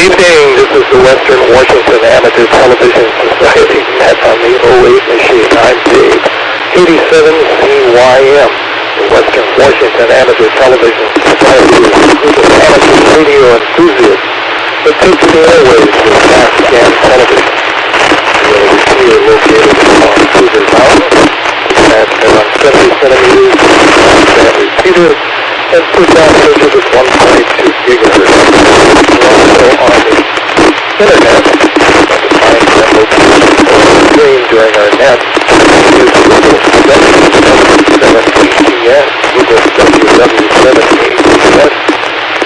evening. This is the Western Washington Amateur Television Society met on the 08 machine. I'm Dave. 87CYM, the Western Washington Amateur Television Society is a group of amateur radio enthusiasts that take to the airwaves with mass scan television. The receiver located on Cougar Mountain, transmit on 70 centimeters, that repeater, and put down filters at 1.2 gigahertz. Also on the internet, the time and location of the screen during our net is WW7ATS, WW7ATS.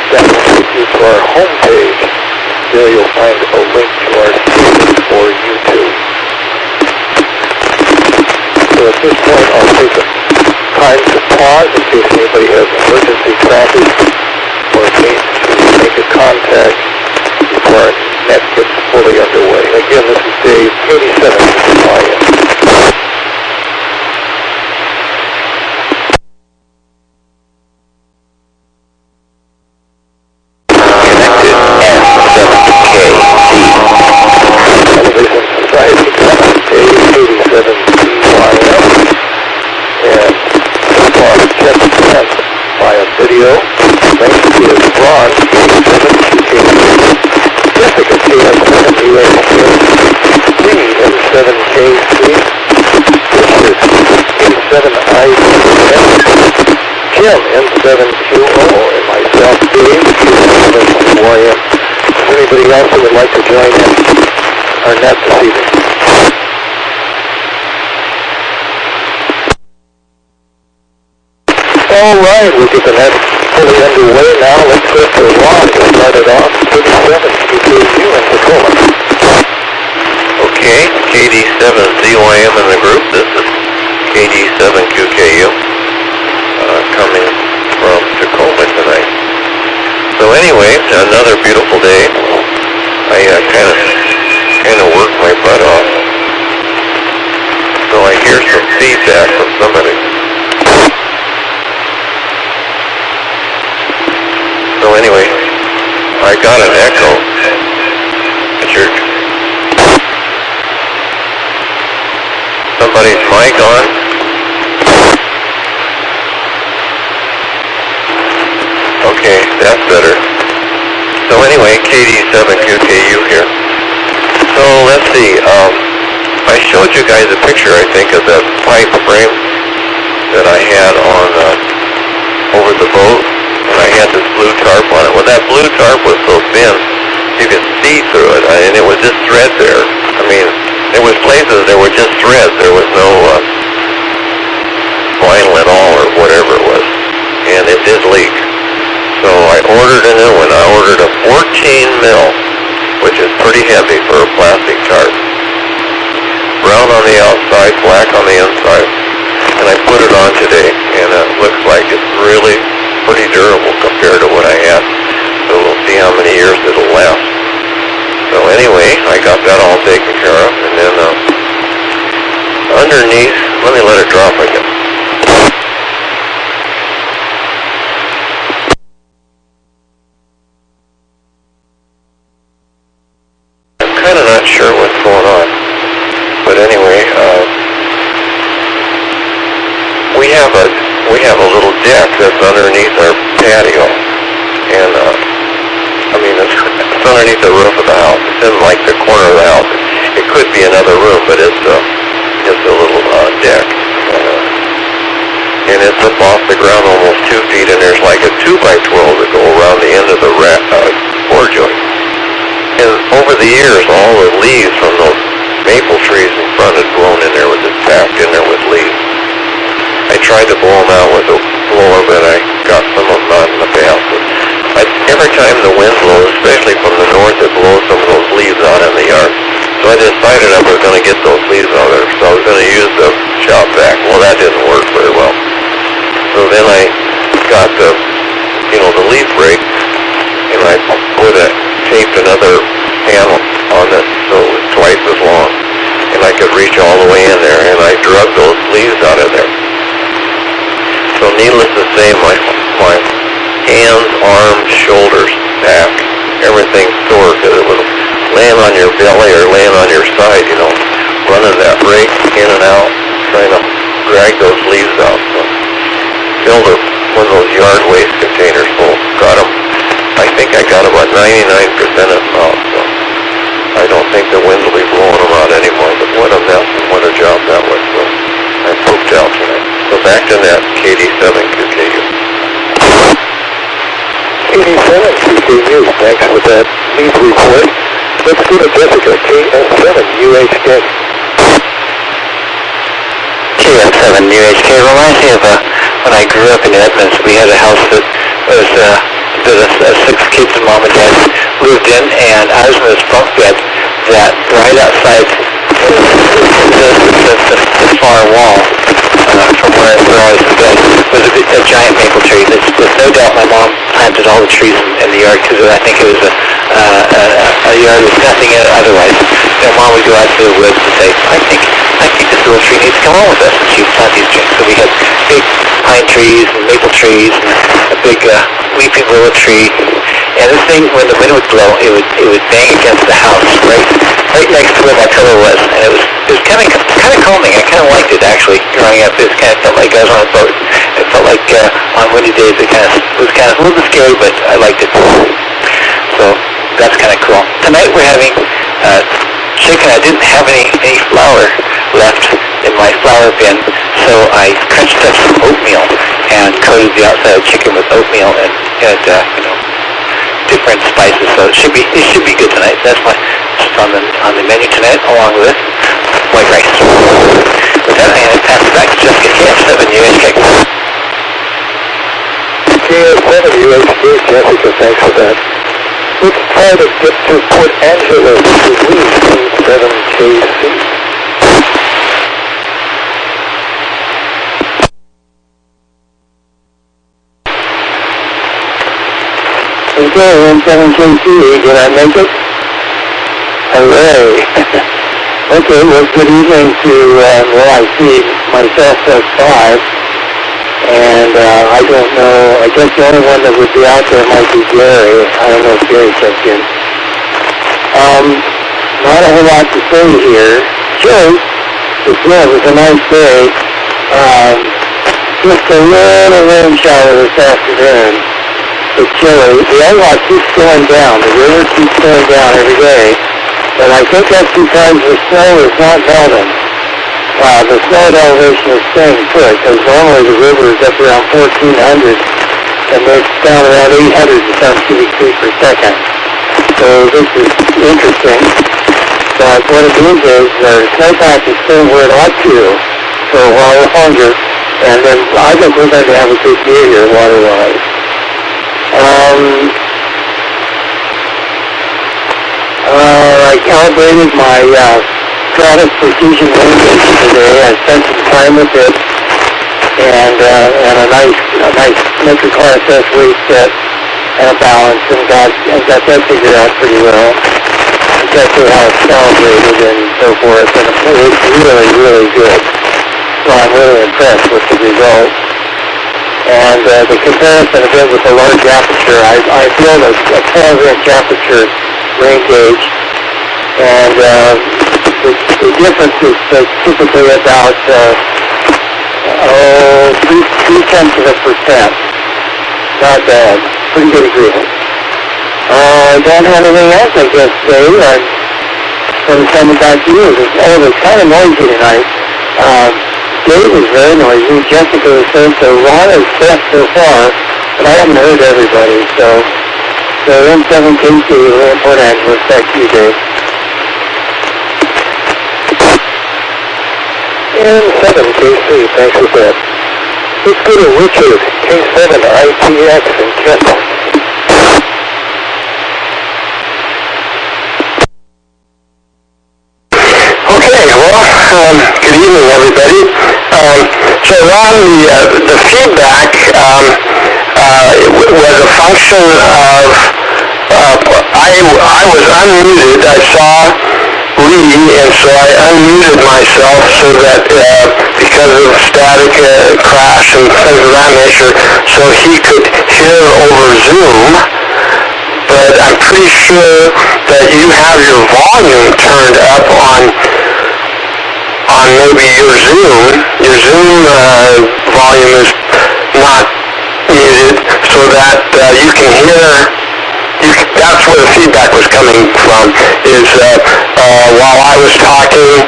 That will take you to our homepage. There you'll find a link to our station for YouTube. So at this point, I'll take a time to pause in case anybody has emergency traffic or needs to make a contact before our net gets fully underway. Again, this is Dave, 87CYM. N7QO and myself, Dave, 87CYM. Is there anybody else who would like to join in our net this evening? All right, we'll get the net fully underway now. Let's go to Ron to start it off. 37QKU in Tacoma. Okay, KD7ZYM in the group. This is KD7QKU. Coming from Tacoma tonight. So anyway, another beautiful day. I kind of worked my butt off. So I hear some feedback from somebody. So anyway, I got an echo. Somebody's mic on. Okay, that's better. So anyway, KD7QKU here. So let's see, I showed you guys a picture, I think, of that pipe frame that I had on over the boat, and I had this blue tarp on it. Well, that blue tarp was so thin, you could see through it, and it was just thread there. I mean, there was places there were just threads. There was no vinyl at all, or whatever it was, and it did leak. So I ordered a new one. I ordered a 14 mil, which is pretty heavy for a plastic tarp. Brown on the outside, black on the inside. And I put it on today, and it looks like it's really pretty durable compared to what I had. So we'll see how many years it'll last. So anyway, I got that all taken care of. And then underneath, let me let it drop again. Not sure what's going on, but anyway, we have a little deck that's underneath our patio, and I mean it's underneath the roof of the house. It's in like the corner of the house. It could be another room, but it's a little deck, and it's up off the ground almost 2 feet, and there's like a 2x12 that go around the end of the board joint. And over the years, all the leaves from those maple trees in front had grown in there, was just packed in there with leaves. I tried to blow them out with a blower, but I got some of them out in the past. Every time the wind blows, especially from the north, it blows some of those leaves out in the yard. So I decided I was going to get those leaves out of there. So I was going to use the shop vac. Well, that didn't work very well. So then I got the leaf rake, and I taped another panel on it so it was twice as long, and I could reach all the way in there, and I drug those leaves out of there. So needless to say, my hands, arms, shoulders, back everything sore because it was laying on your belly or laying on your side, you know, running that rake in and out, trying to drag those leaves out. So filled one of those yard waste containers full. Got them. I think I got about 99% of them out. So I don't think the wind will be blowing them out anymore. But what a mess and what a job that was. So I pooped out tonight. So back to that KD7 QKU. KD7 QKU, thanks for that news report. Let's go to Jessica, KS7 UHK. KS7 UHK reminds me of when I grew up in Edmonds. We had a house that was six kids and mom and dad lived in, and I was in this bunk bed that right outside the far wall from where I was in bed was a giant maple tree. There's no doubt my mom planted all the trees in the yard because I think it was a yard with nothing in it otherwise. You know, Mom would go out to the woods and say, I think this little tree needs to come home with us, and she would plant these trees. So we had big pine trees and maple trees and a big weeping willow tree. And this thing, when the wind would blow, it would bang against the house right next to where my pillow was, and it was kind of calming. I kind of liked it actually. Growing up, it kind of felt like I was on a boat. It felt like on windy days it was kind of a little bit scary, but I liked it. So that's kind of cool. Tonight we're having chicken. I didn't have any flour left in my flour bin, so I crunched up some oatmeal and coated the outside of chicken with oatmeal and different spices. So it should be good tonight. That's on the menu tonight, along with white rice. With that, I'm going to pass it back to Jessica, KS7 UHK. KS7 UHK, Jessica, thanks for that. Let's try to get to Port Angelo. This is Lee, K7KC. Okay, 17KC, did I make it? Hooray. Okay, well, good evening to, I see myself as 5, and I don't know, I guess the only one that would be out there might be Gary. I don't know if Gary checked in. Not a whole lot to say here. Joe, it was a nice day. Just a little rain shower this afternoon. It's chilly. The area keeps going down. The river keeps going down every day. But I think that's because the snow is not melting. The snow elevation is staying put, because normally the river is up around 1,400, and it's down around 800 and some cubic feet per second. So this is interesting. But what it means is the snowpack is staying where it ought to for a while longer, and then I think we're going to have a good year here water-wise. I calibrated my product precision wind gauge today. I spent some time with it, and a nice metric RSS weight set and a balance, and got that figured out pretty well. Exactly how it's calibrated and so forth, and it's really, really good. So I'm really impressed with the results. And the comparison a bit with the large aperture, I built a 12-inch aperture rain gauge, and the difference is typically about 0.3%. Not bad. Pretty good agreement. Don't have anything else, I guess, today. I'm going to send it back to you. It's kind of noisy tonight. Dave is very noisy. Jessica is so Ron is best so far, but I haven't heard everybody. So M7KC, Port Angeles, back to you, Dave. M7KC, thanks for that. Let's go to Richard, K7ITX in Kent. Okay, well, good evening, everybody. So Ron, the feedback was a function of I was unmuted. I saw Lee, and so I unmuted myself so that because of static crash and things of that nature, so he could hear over Zoom. but I'm pretty sure that you have your volume turned up on maybe your Zoom. Your Zoom volume is not muted, so that you can hear. That's where the feedback was coming from. Is while I was talking.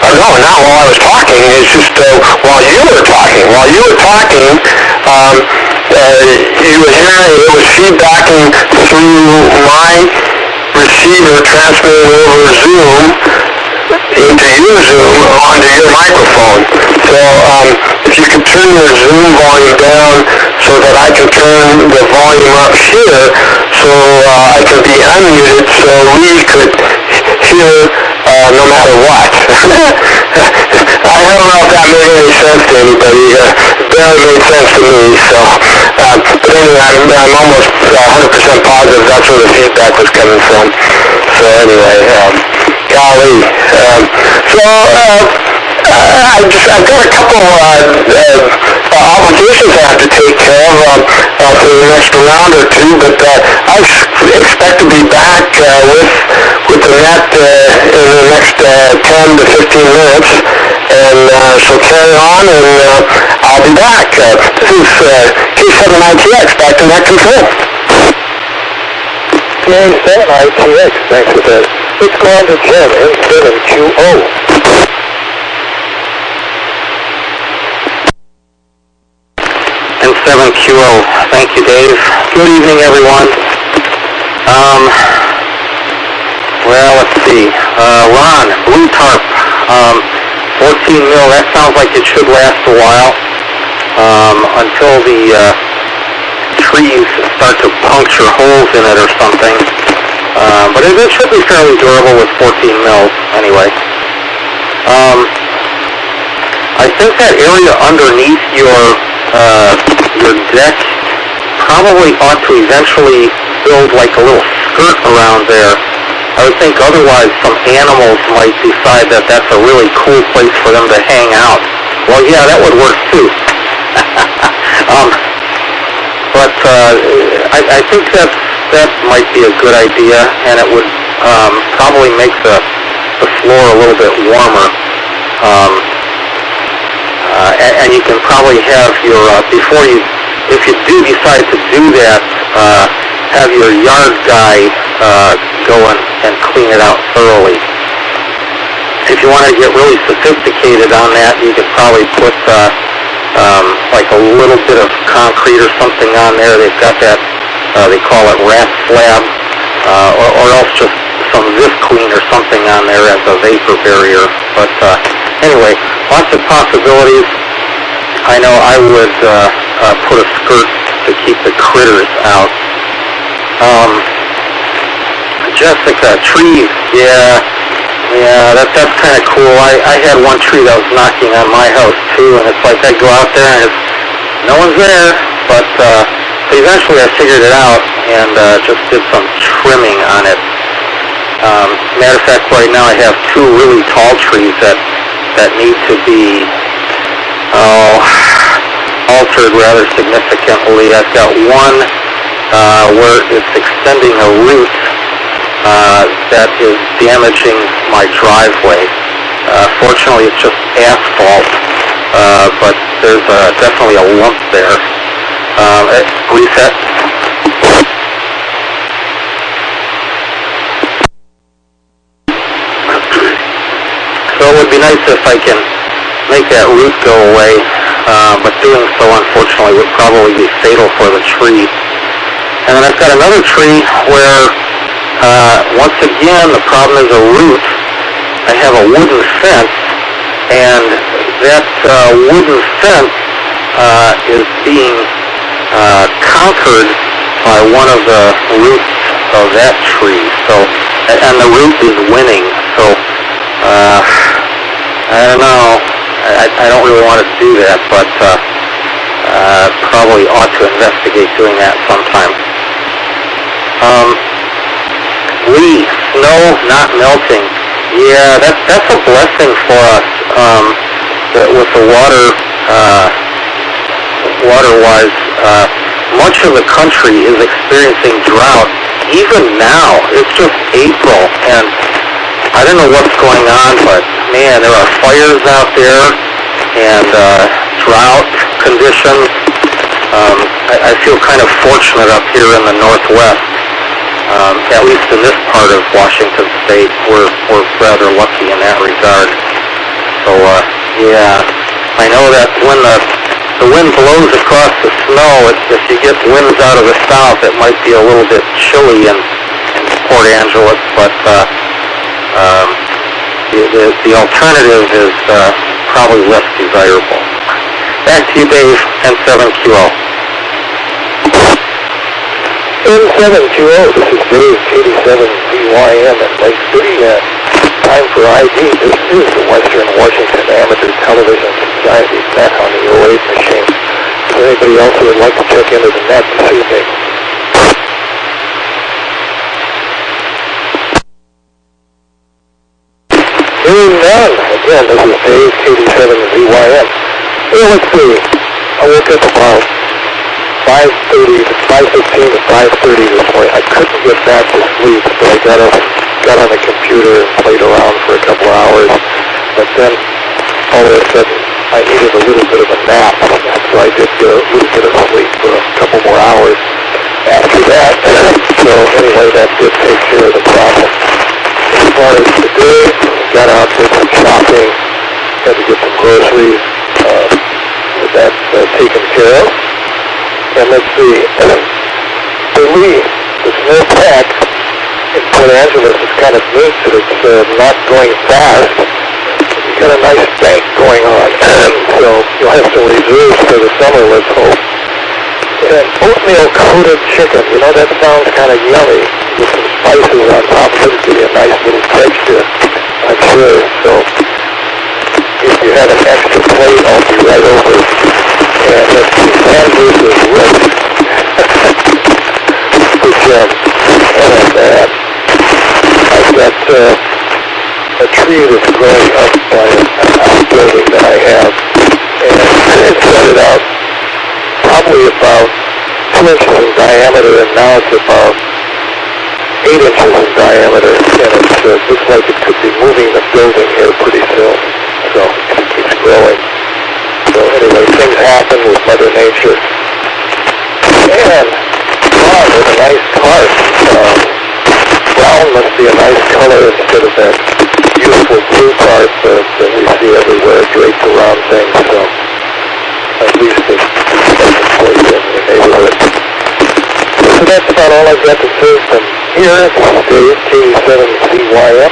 No, not while I was talking. It's just while you were talking. While you were talking, you were hearing it was feedbacking through my receiver transmitting over Zoom into your Zoom onto your microphone. So if you could turn your Zoom volume down so that I can turn the volume up here so I can be unmuted so we could hear no matter what. I don't know if that made any sense to anybody. It barely made sense to me. So, but anyway, I'm almost 100% positive that's where the feedback was coming from. So anyway, golly. I've got a couple obligations I have to take care of for the next round or two, but I expect to be back with the net in the next 10 to 15 minutes, and so carry on, and I'll be back. This is K7ITX, back to net control. K7ITX, thanks for that. Let's go on to Jim, N7QO. N7QO. Thank you, Dave. Good evening, everyone. Well, let's see. Ron, blue tarp, 14 mil. That sounds like it should last a while until the trees start to puncture holes in it or something. But it should be fairly durable with 14 mil anyway. I think that area underneath your deck probably ought to eventually build like a little skirt around there. I would think otherwise some animals might decide that that's a really cool place for them to hang out. Well, yeah, that would work too. But I think that might be a good idea, and it would probably make the floor a little bit warmer. And you can probably have your, if you do decide to do that, have your yard guy go and clean it out thoroughly. If you want to get really sophisticated on that, you could probably put like a little bit of concrete or something on there. They've got that, they call it rat slab, or else just some Visqueen or something on there as a vapor barrier. But anyway, lots of possibilities. I know I would put a skirt to keep the critters out. Jessica, trees, yeah, that's kind of cool. I had one tree that was knocking on my house too, and it's like I go out there and no one's there, but eventually I figured it out and just did some trimming on it. Matter of fact, right now I have two really tall trees that need to be altered rather significantly. I've got one where it's extending a root that is damaging my driveway. Fortunately, it's just asphalt, but there's definitely a lump there. Reset. So it would be nice if I can make that root go away, but doing so, unfortunately, would probably be fatal for the tree. And then I've got another tree where, once again, the problem is a root. I have a wooden fence, and that wooden fence is being conquered by one of the roots of that tree. So, and the root is winning. So, I don't know. I don't really want to do that, but probably ought to investigate doing that sometime. Leaves, snow not melting. Yeah, that's a blessing for us. With the water-wise, much of the country is experiencing drought. Even now, it's just April, and I don't know what's going on, but man, there are fires out there and drought conditions. I feel kind of fortunate up here in the Northwest. At least in this part of Washington State, we're rather lucky in that regard. So, yeah, I know that when the wind blows across the snow, if you get winds out of the south, it might be a little bit chilly in Port Angeles, but the alternative is probably less desirable. Back to you, Dave, N7QO. N7QO, this is Dave, KD7ZYM at Lake City. Time for ID. This is the Western Washington Amateur Television Society net on the 08 machine. Is there anybody else who would like to check into the net this evening? Hearing none. Again, this is Dave, KD7ZYM. Well, let's see. I woke up about 5:15 to 5:30 this morning. I couldn't get back to sleep, so I got on the computer and played around for a couple of hours. But then, all of a sudden, I needed a little bit of a nap, so I did get a little bit of sleep for a couple more hours after that. So anyway, that did take care of the problem. As far as today, got out, did some shopping, had to get some groceries. That's taken care of. And let's see, the snowpack in Port Angeles is kind of neat that it's not going fast. You've got a nice bank going on, so you'll have some reserves for the summer, let's hope. And oatmeal-coated chicken, you know, that sounds kind of yummy. With some spices on top of it, it'd be a nice little texture, I'm sure. So if you have an extra plate, I'll be right over. And let's see, sandwich is rich. Good job. And I've got a tree that's growing up by an outbuilding that I have. And it started out probably about 2 inches in diameter, and now it's about 8 inches in diameter. And it looks like it could be moving the building here pretty soon. So it keeps growing. So anyway, things happen with Mother Nature. And wow, there's a nice cart. Brown must be a nice color instead of that beautiful blue cart that we see everywhere draped around things. So at least it's pleasant for you in the neighborhood. So that's about all I've got to say from here. This is Dave, KD7ZYM.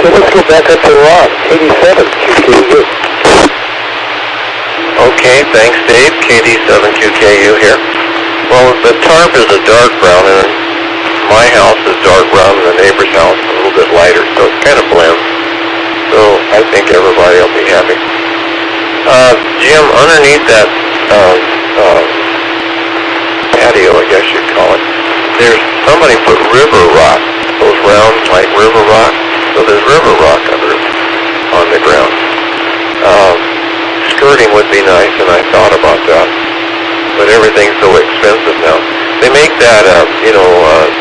So let's go back up to Ron, KD7QKU. Okay, thanks, Dave. KD7QKU here. Well, the tarp is a dark brown, and my house is dark brown, and the neighbor's house is a little bit lighter, so it kind of blends. So I think everybody will be happy. Jim, underneath that patio, I guess you'd call it, there's somebody put river rock, those round like river rock. So there's river rock on the ground. Skirting would be nice, and I thought about that, but everything's so expensive now. They make that,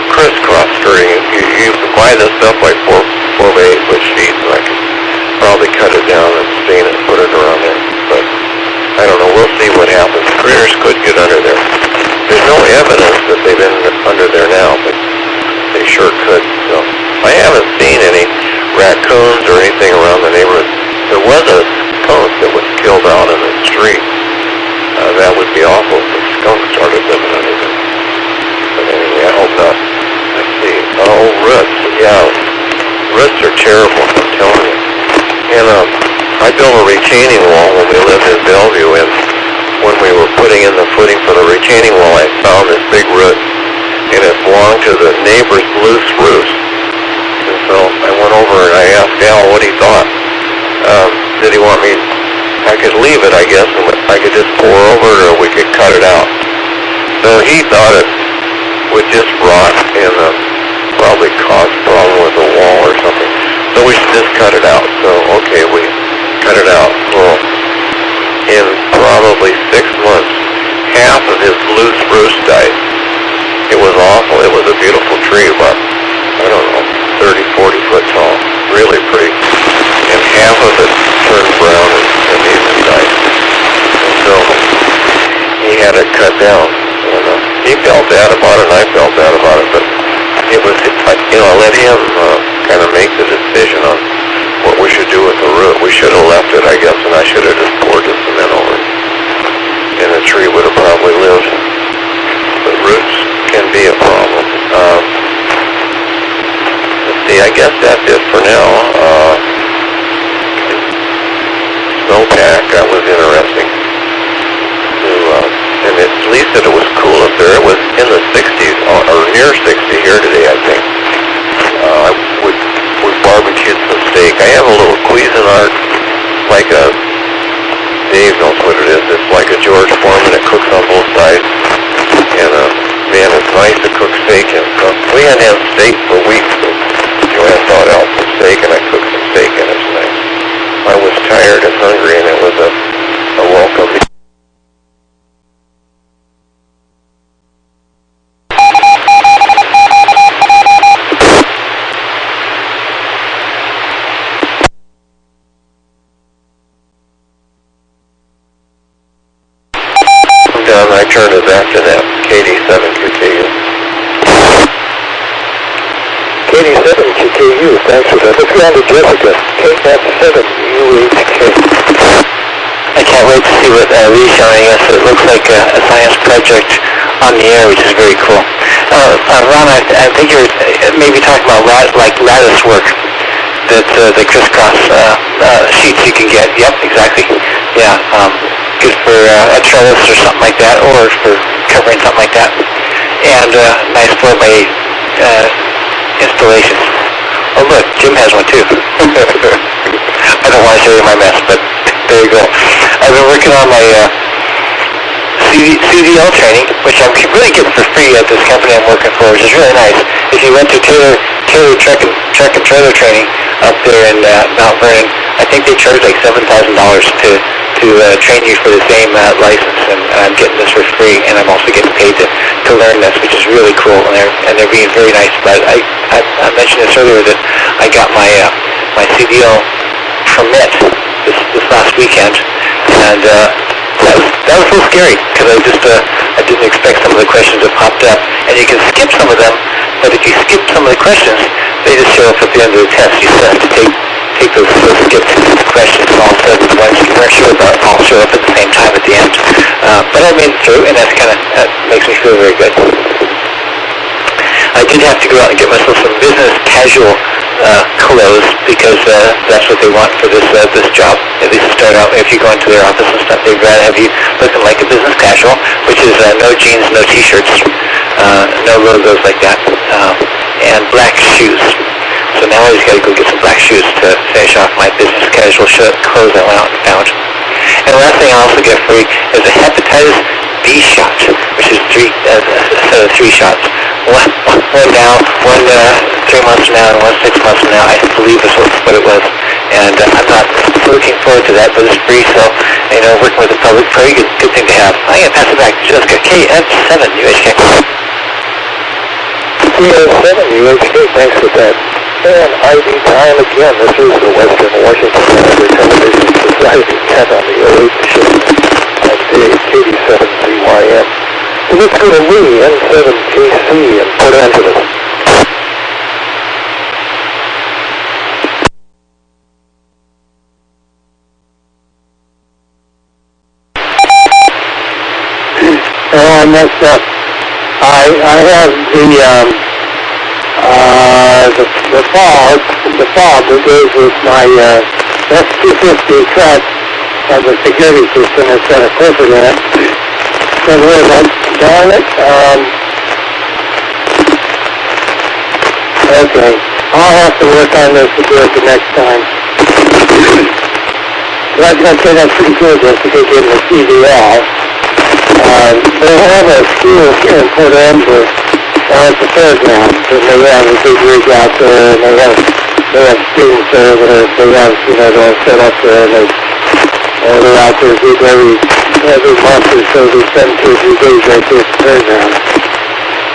crisscross skirting. You can buy this stuff like 4 by 8 foot sheets, and I could probably cut it down and stain it and put it around there. But I don't know. We'll see what happens. Critters could get under there. There's no evidence that they've been under there now, but they sure could. So I haven't seen any raccoons or anything around the neighborhood. There was a skunk that was killed out in the street. That would be awful if the skunk started living under there. But anyway, I hope not. Let's see. Oh, roots. Yeah, roots are terrible, I'm telling you. And I built a retaining wall when we lived in Bellevue, and when we were putting in the footing for the retaining wall, I found this big root, and it belonged to the neighbor's blue spruce. And so I went over and I asked Al what he thought. Did he want me, I could leave it, I guess, and I could just pour over it, or we could cut it out. So he thought it would just rot and probably cause a problem with the wall or something. So we should just cut it out. So, okay, we cut it out. Well, in probably 6 months, half of his loose roost died. It was awful. It was a beautiful tree, about, I don't know, 30, 40 foot tall. Really pretty. And half of it turned brown and even died. And so he had it cut down. And he felt bad about it, and I felt bad about it, but it was, I let him kind of make the decision on what we should do with the root. We should have left it, I guess, and I should have just poured the cement over it. And the tree would have probably lived. But roots can be a problem. Let's see, I guess that's it for now. Snowpack, that was interesting. And at least that it was cool up there. It was in the 60s, or near 60 here today, I think. We barbecued some steak. I have a little Cuisinart, like a, Dave knows what it is. It's like a George Foreman. It cooks on both sides. And man, it's nice to cook steak in. So we hadn't had steak for weeks. So Joanne thought out some steak, and I cooked some steak in it tonight. I was tired and hungry, and it was a welcome. I turned it back to that KD7QKU. KD7QKU, thanks for that. Let's go on to Jessica. KD7UHK. I can't wait to see what Lee's showing us. It looks like a science project on the air, which is very cool. Ron, I think you're maybe talking about lattice work, that the crisscross sheets you can get. Yep, exactly. Yeah. Good for a trellis or something like that, or for covering something like that. And nice for my installations. Oh look, Jim has one too. I don't want to show you my mess, but there you go. I've been working on my CDL training, which I'm really getting for free at this company I'm working for, which is really nice. If you went to Taylor Truck and Trailer Training up there in Mount Vernon, I think they charge like $7,000 to train you for the same license, and I'm getting this for free, and I'm also getting paid to learn this, which is really cool, and they're being very nice about it. I mentioned this earlier that I got my CDL permit this last weekend, and that was a little scary, because I didn't expect some of the questions that popped up, and you can skip some of them, but if you skip some of the questions, they just show up at the end of the test. You still have to take those skipped questions, and all of a sudden the ones you weren't sure about all show up at the same time at the end. But I made it through, and that makes me feel very good. I did have to go out and get myself some business casual clothes, because that's what they want for this job. At least to start out, if you go into their office and stuff, they'd rather have you looking like a business casual, which is no jeans, no t-shirts, no logos like that, and black shoes. So now I just got to go get some black shoes to finish off my business casual clothes I went out and found. And the last thing I also get free is a hepatitis B shot, which is a set of 3 shots. One now, one 3 months from now, and one 6 months from now, I believe is what it was. And I'm not looking forward to that, but it's free, so, working with the public, very good thing to have. I'm going to pass it back to Jessica. KF7UHK. KF7UHK, thanks for that. And ID time again. This is the Western Washington Amateur Television Society and on the 08 show on KD7CYM. So let's go to Lee, N7KC in Port Angeles. Oh, I messed up. I have the fob that goes with my F-250 truck has a security system that's got a clipper in it. So darn it. Okay. I'll have to work on this to do it the next time. But I was going to say that's pretty good just to get getting the CDL. They have a school here in Port Angeles at the fairgrounds, and they have a big rig out there, and they have students there that they have, they're set up there, and they're out there every every month or so. They spend 2 or 3 days right there at the fairground.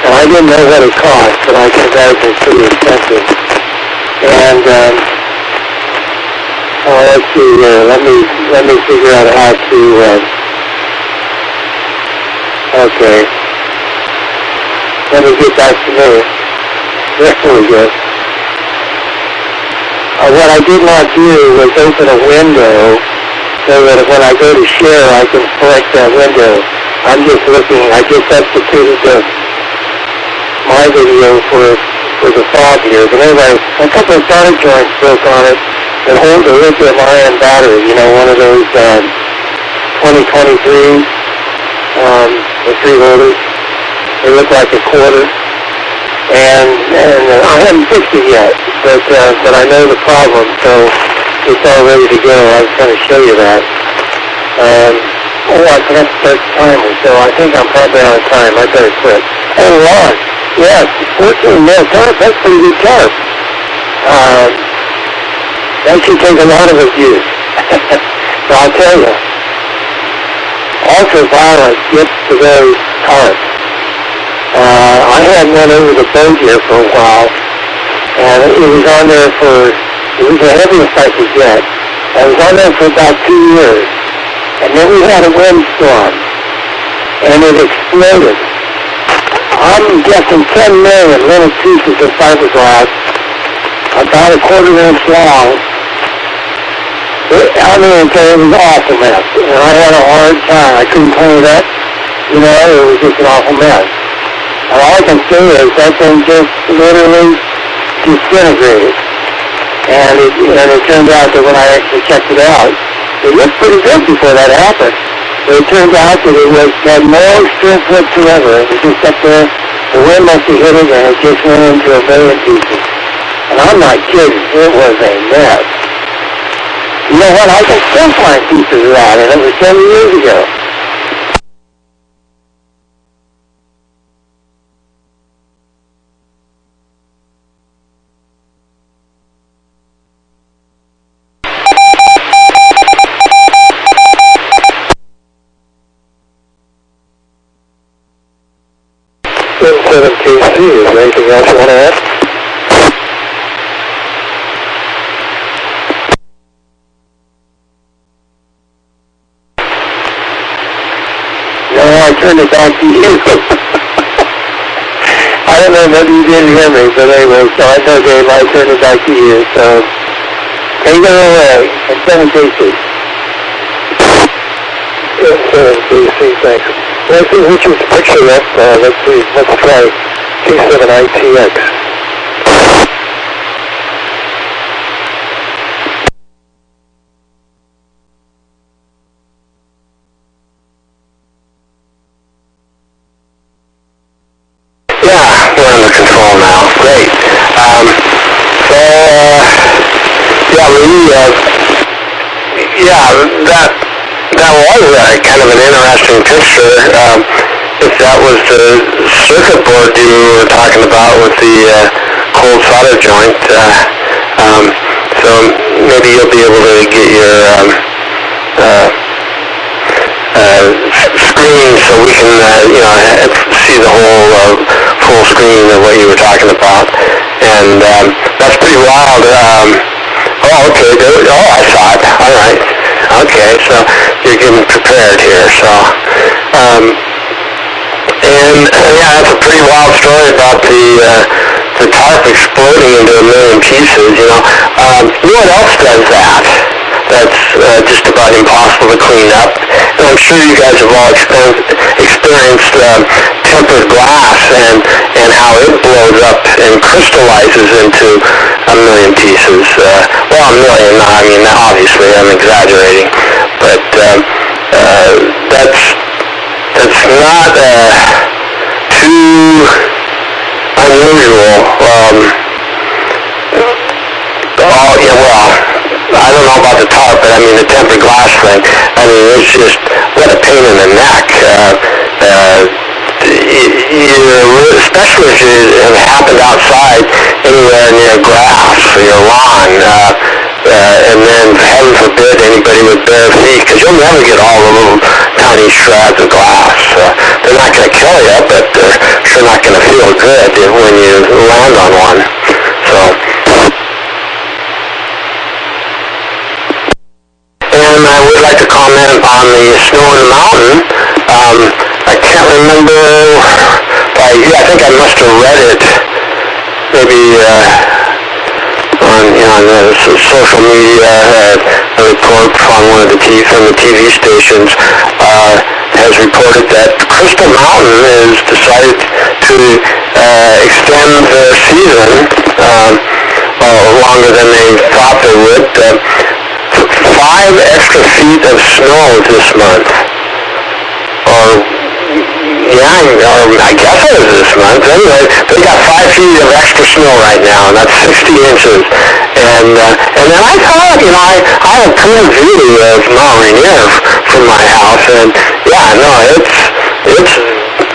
And I didn't know what it cost, but I can imagine it's pretty expensive. And let's see here. Let me figure out how to. Okay. Let me get back to me. There we go. What I did not do was open a window so that when I go to share, I can select that window. I'm just looking. I just substituted my video for the fob here. But anyway, a couple of solder joints built on it that hold a lithium-ion battery. You know, one of those 2023 the 3 holders. They look like a quarter. And I haven't fixed it yet, but I know the problem, so it's all ready to go. I was going to show you that. I forgot to start the timer, so I think I'm probably out of time. I better quit. Hey, Ron, yes, 14 mil tarp, that's pretty good tarp. That should take a lot of abuse. So I'll tell you, ultraviolet gets to those tarps. I had one over the boat here for a while, and it was on there it was the heaviest I could get. I was on there for about 2 years, and then we had a windstorm, and it exploded. I'm guessing 10 million little pieces of fiberglass, about a quarter-inch long. It was an awful mess, and I had a hard time. I couldn't clean it up. You know, it was just an awful mess. And all I can say is that thing just literally disintegrated. And it turned out that when I actually checked it out, it looked pretty good before that happened. But it turned out that it had no strength whatsoever. It was just up there. The wind must have hit it, and it just went into a million pieces. And I'm not kidding. It was a mess. You know what? I can still find pieces of that, and it was 7 years ago. KC, is there anything else you want to add? No, I turned it back to you. I don't know, maybe you didn't hear me, but anyway, so I know, Dave, I turned it back to you, so take it away. It's 7 KC. It's 7 KC, thanks. Let's see Richard's picture up. Let's see, let's try T7ATS. Yeah, we're under control now. Great. That was kind of an interesting picture. If that was the circuit board you were talking about with the cold solder joint, so maybe you'll be able to get your screen so we can see the whole full screen of what you were talking about, and that's pretty wild. Okay, I saw it. All right. Okay, so you're getting prepared here. So, that's a pretty wild story about the tarp exploding into a million pieces. You know what else does that? That's just about impossible to clean up. And I'm sure you guys have all experienced tempered glass and how it blows up and crystallizes into a million pieces. Well, a million, I mean, obviously I'm exaggerating, but that's not too unusual. I don't know about the tarp, but I mean the tempered glass thing. I mean, it's just what a pain in the neck. Especially if it happened outside anywhere near grass or your lawn, and then heaven forbid anybody with bare feet, because you'll never get all the little tiny shreds of glass. They're not going to kill you, but they're sure not going to feel good when you land on one. So, and I would like to comment on the snow in the mountain. I can't remember. I think I must have read it maybe on the social media. A report from one of the TV stations has reported that Crystal Mountain has decided to extend their season longer than they thought they would. 5 extra feet of snow this month. I guess it was this month. Anyway, they got 5 feet of extra snow right now, and that's 60 inches. And then I thought, I have a clear view of Mount Rainier from my house, and it's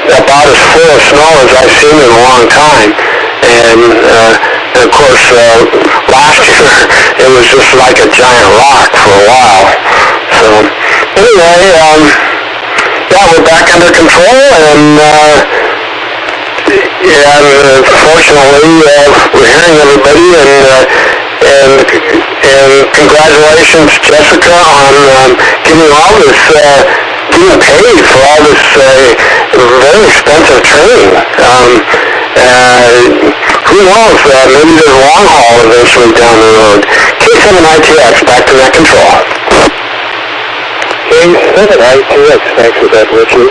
about as full of snow as I've seen in a long time. And of course, last year it was just like a giant rock for a while. So anyway, we're back under control, and fortunately, we're hearing everybody, and congratulations, Jessica, on getting all this, getting paid for all this very expensive training. Who knows? Maybe there's a long haul eventually down the road. K7ITX, back to net control. K7ITX, thanks for that, Richard.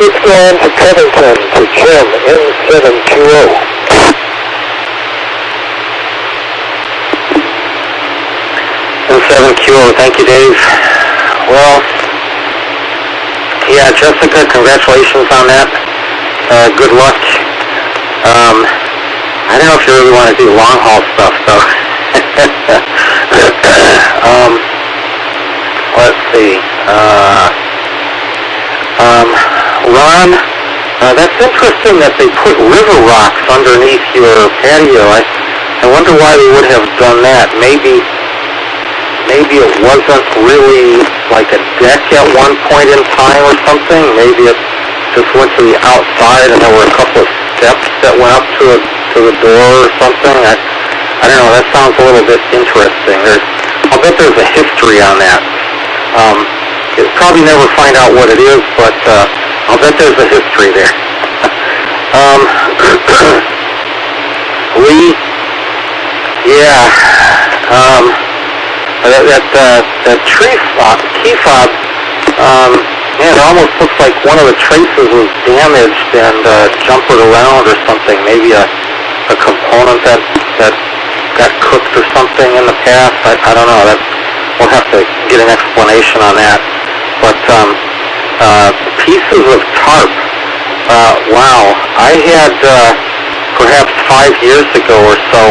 It's going to Covington to Jim, N7QO. N7QO, thank you, Dave. Well, yeah, Jessica, congratulations on that. Good luck. I don't know if you really want to do long haul stuff, though. Let's see. Ron, that's interesting that they put river rocks underneath your patio. I wonder why they would have done that. Maybe it wasn't really like a deck at one point in time or something. Maybe it just went to the outside and there were a couple of steps that went up to the door or something. I don't know. That sounds a little bit interesting. I'll bet there's a history on that. You'll probably never find out what it is, but I'll bet there's a history there. Lee, that tree key fob, it almost looks like one of the traces was damaged and jumpered around or something. Maybe a component that got cooked or something in the past. I don't know. We'll have to get an explanation on that. But pieces of tarp. Wow. I had perhaps 5 years ago or so,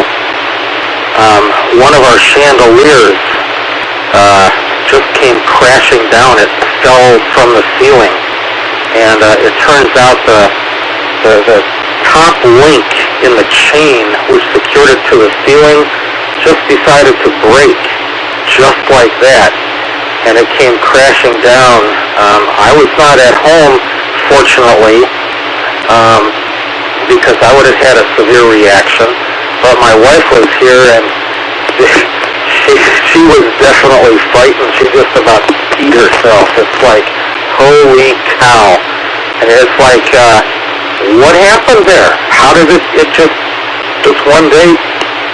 one of our chandeliers just came crashing down. It fell from the ceiling, and it turns out the top link in the chain which secured it to the ceiling just decided to break, just like that, and it came crashing down. I was not at home, fortunately, because I would have had a severe reaction, but my wife was here, and she was definitely frightened. She just about beat herself. It's like, holy cow. And it's like, what happened there? How did it just one day,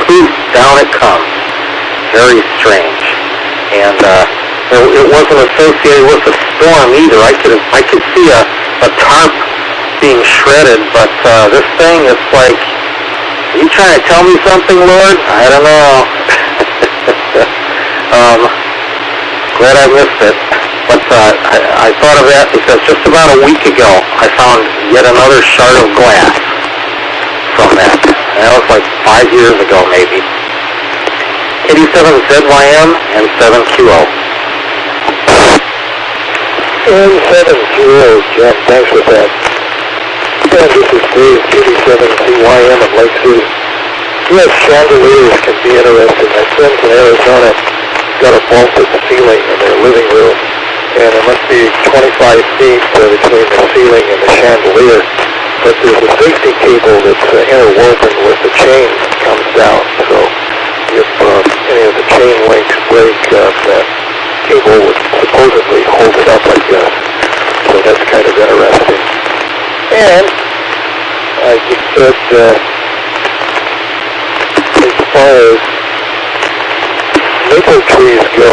poof, down it comes. Very strange. And it wasn't associated with a storm either. I could see a tarp being shredded, but this thing, it's like, are you trying to tell me something, Lord? I don't know. Glad I missed it. But I thought of that because just about a week ago, I found yet another shard of glass from that. And that was like 5 years ago, maybe. 87ZYM and 7QO. N7QO, Jim, thanks for that. And this is Dave, 87ZYM at Lake City. Yes, chandeliers can be interesting. My friends in Arizona got a vaulted ceiling in their living room, and it must be 25 feet between the ceiling and the chandelier. But there's a safety cable that's interwoven with the chain that comes down. So if any of the chain links break, that cable would supposedly hold it up, I guess. So that's kind of interesting. And you said, as far as maple trees go,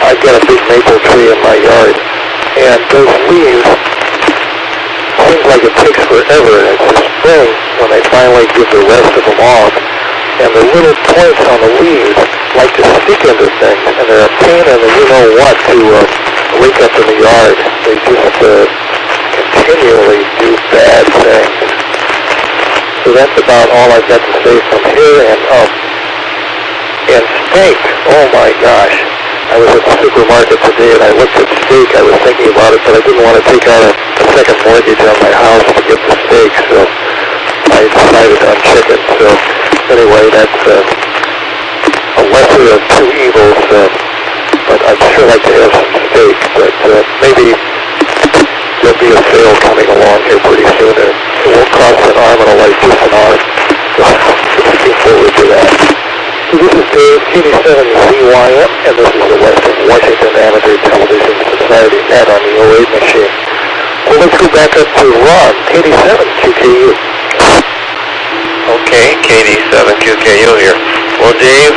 I've got a big maple tree in my yard, and those leaves, seems like it takes forever. It's the spring when they finally give the rest of them off, and the little points on the leaves like to stick into things, and they're a pain in the you-know-what to wake up in the yard. They just continually do bad things. So that's about all I've got to say from here. And steak, oh my gosh. I was at the supermarket today and I looked at steak. I was thinking about it, but I didn't want to take out a second mortgage on my house to get the steak, so I decided on chicken. So anyway, that's a lesser of two evils, but I'd sure like to have some steak. But maybe there'll be a sale coming along here pretty soon, and it won't cost an arm and a leg, just an arm. So I'm looking forward to that. So this is Dave, KD7ZYM, and this is the Western Washington Amateur Television Society net on the 08 machine. So let's go back up to Ron, KD7QKU. Okay, KD7QKU here. Well, Dave,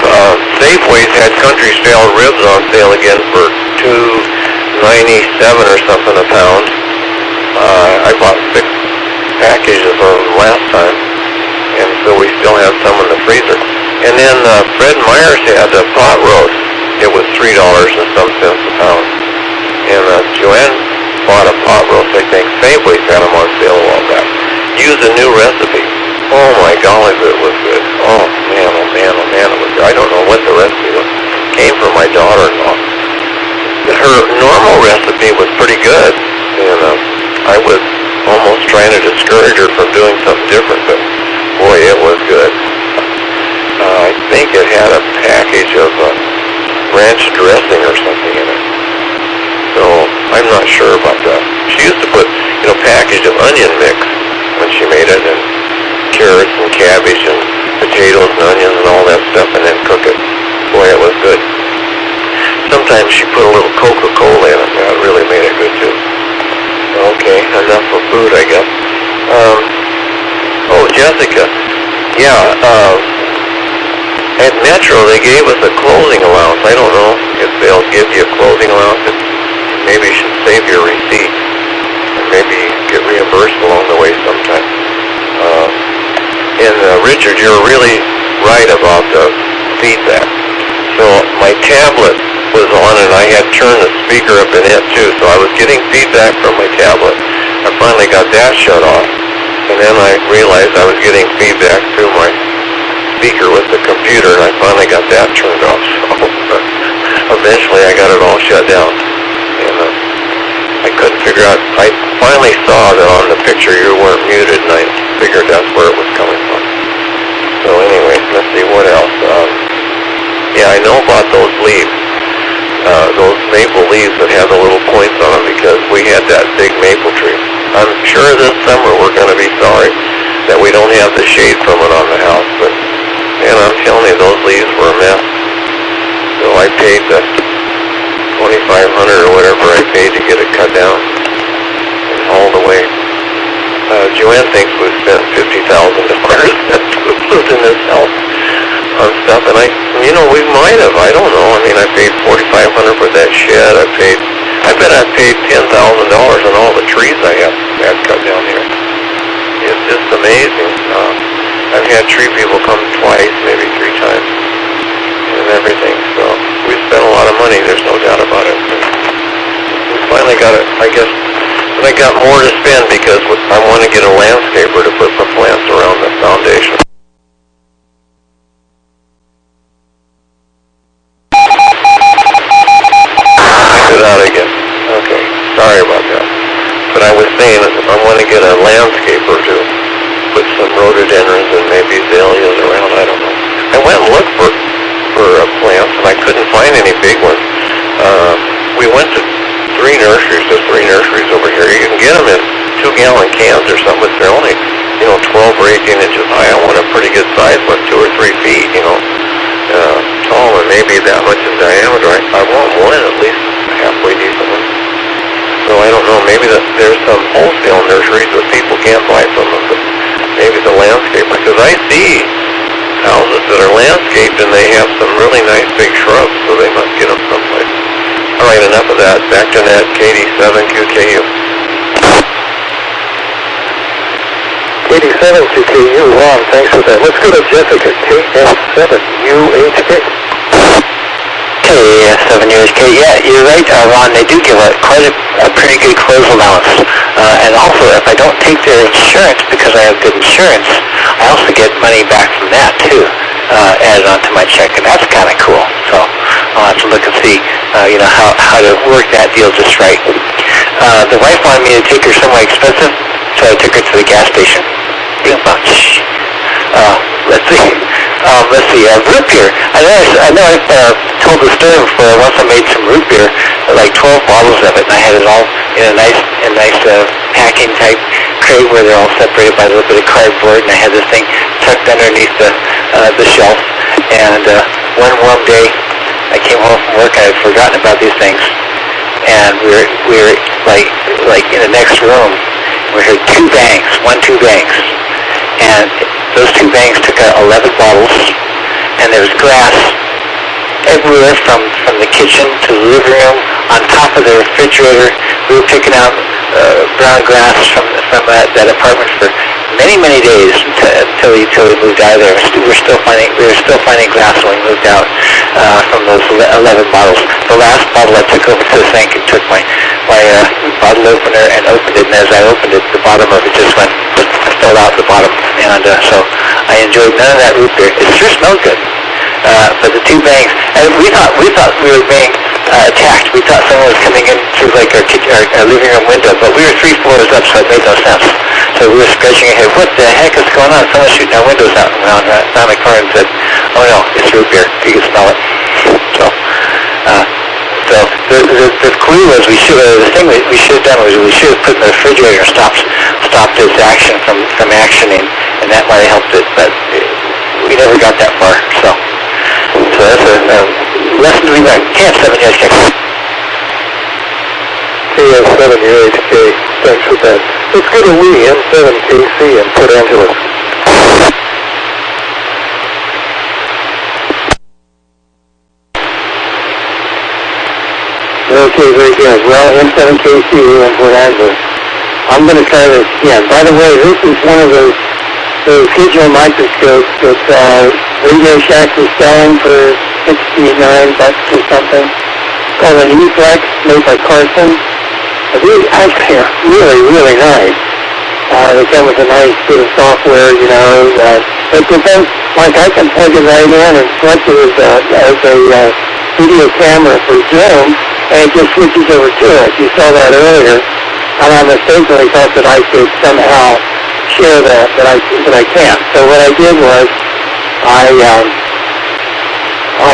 Safeway's had country style ribs on sale again for $2.97 or something a pound. I bought 6 packages of them last time, and so we still have some in the freezer. And then Fred Meyer's had a pot roast. It was $3 and some cents a pound. And Joanne bought a pot roast, I think. Safeway's had them on sale a while back. Use a new recipe. Oh my golly, but it was good. Oh man, oh man, oh man, it was good. I don't know what the recipe was. Came from my daughter-in-law. Her normal recipe was pretty good, and I was almost trying to discourage her from doing something different, but boy, it was good. I think it had a package of ranch dressing or something in it. So I'm not sure about that. She used to put, package of onion mix when she made it, and carrots and cabbage and potatoes and onions and all that stuff, and then cook it. Boy, it was good. Sometimes she put a little Coca-Cola in it. That really made it good too. Okay, enough for food, I guess. Jessica. Yeah, at Metro, they gave us a clothing allowance. I don't know if they'll give you a clothing allowance. Maybe you should save your receipt. Maybe get reimbursed along the way sometime. Richard, you're really right about the feedback. So my tablet was on, and I had turned the speaker up in it too, so I was getting feedback from my tablet. I finally got that shut off, and then I realized I was getting feedback through my speaker with the computer, and I finally got that turned off. So eventually I got it all shut down, and I couldn't figure out. I finally saw that on the picture you weren't muted, and I figured that's where it was coming from. So anyway, let's see what else. Yeah, I know about those leaves, those maple leaves that have the little points on them, because we had that big maple tree. I'm sure this summer we're going to be sorry that we don't have the shade from it on the house, but man, I'm telling you, those leaves were a mess. So I paid the $2,500 or whatever I paid to get it cut down and hauled away. Joanne thinks we've spent $50,000 in this house on stuff, and we might have. I don't know. I mean, I paid $4,500 for that shed. I bet I paid $10,000 on all the trees I had cut down here. It's just amazing. I've had tree people come twice, maybe 3 times, and everything. So we spent a lot of money. There's no doubt about it. We finally got it, I guess. And I got more to spend because I want to get a landscaper to put some plants around the foundation. Out again. Okay, sorry about that. But I was saying I want to get a landscaper to put some rhododendrons and maybe azaleas around. I don't know. I went and looked for plants, and I couldn't find any big ones. We went to 3 good size one, 2 or 3 feet, tall and maybe that much in diameter. I want one at least halfway decent one. So I don't know, maybe there's some wholesale nurseries that people can't buy from them, but maybe the landscaper, because I see houses that are landscaped and they have some really nice big shrubs, so they must get them someplace. All right, enough of that. Back to net, KD7QKU. KD7QKU, Ron, thanks for that. Let's go to Jessica, KF7UHK. KF7UHK, yeah, you're right, Ron, they do give quite a pretty good close allowance. And also, if I don't take their insurance because I have good insurance, I also get money back from that, too, added onto my check, and that's kind of cool. So I'll have to look and see, how to work that deal just right. The wife wanted me to take her somewhere expensive, so I took her to the gas station. Let's see, root beer. I know I've told the story before. Once I made some root beer, like 12 bottles of it, and I had it all in a nice packing type crate where they're all separated by a little bit of cardboard, and I had this thing tucked underneath the shelf. And one warm day, I came home from work, I had forgotten about these things, and we were like in the next room. We heard 2 bangs, 2 bangs, and those 2 bangs took out 11 bottles, and there was glass everywhere from the kitchen to the living room, on top of the refrigerator. We were picking out brown glass from that apartment for many days until we moved out of there. We were still finding glass when we moved out from those 11 bottles. The last bottle I took over to the sink and took my bottle opener and opened it, and as I opened it, the bottom of it just fell out the bottom, and so I enjoyed none of that root beer. It sure smelled good, but the 2 bangs, and we thought we were being attacked. We thought someone was coming in through like our living room window, but we were 3 floors up, so it made no sense. So we were scratching our head. What the heck is going on? Someone's shooting our windows out. And found the car and said, "Oh no, it's root beer. You can smell it." So the clue was the thing that we should have done was we should have put in the refrigerator and stopped its action from actioning, and that might have helped it. But we never got that far. So that's a lesson we learned. KF7UHK. KF7UHK, thanks for that. Let's go to Lee, M7KC, and Port Angeles. Okay, very good. Well, M7KC in Port Angeles. I'm going to try this again. By the way, this is one of those digital microscopes that Radio Shack is selling for $69 or something. It's called an E-Flex, made by Carson. These actually are really, really nice. They come with a nice bit of software, but the thing, like I can plug it right in and select it as a video camera for Zoom, and it just switches over to it. You saw that earlier, and I mistakenly thought that I could somehow share that, but I can't. So what I did was I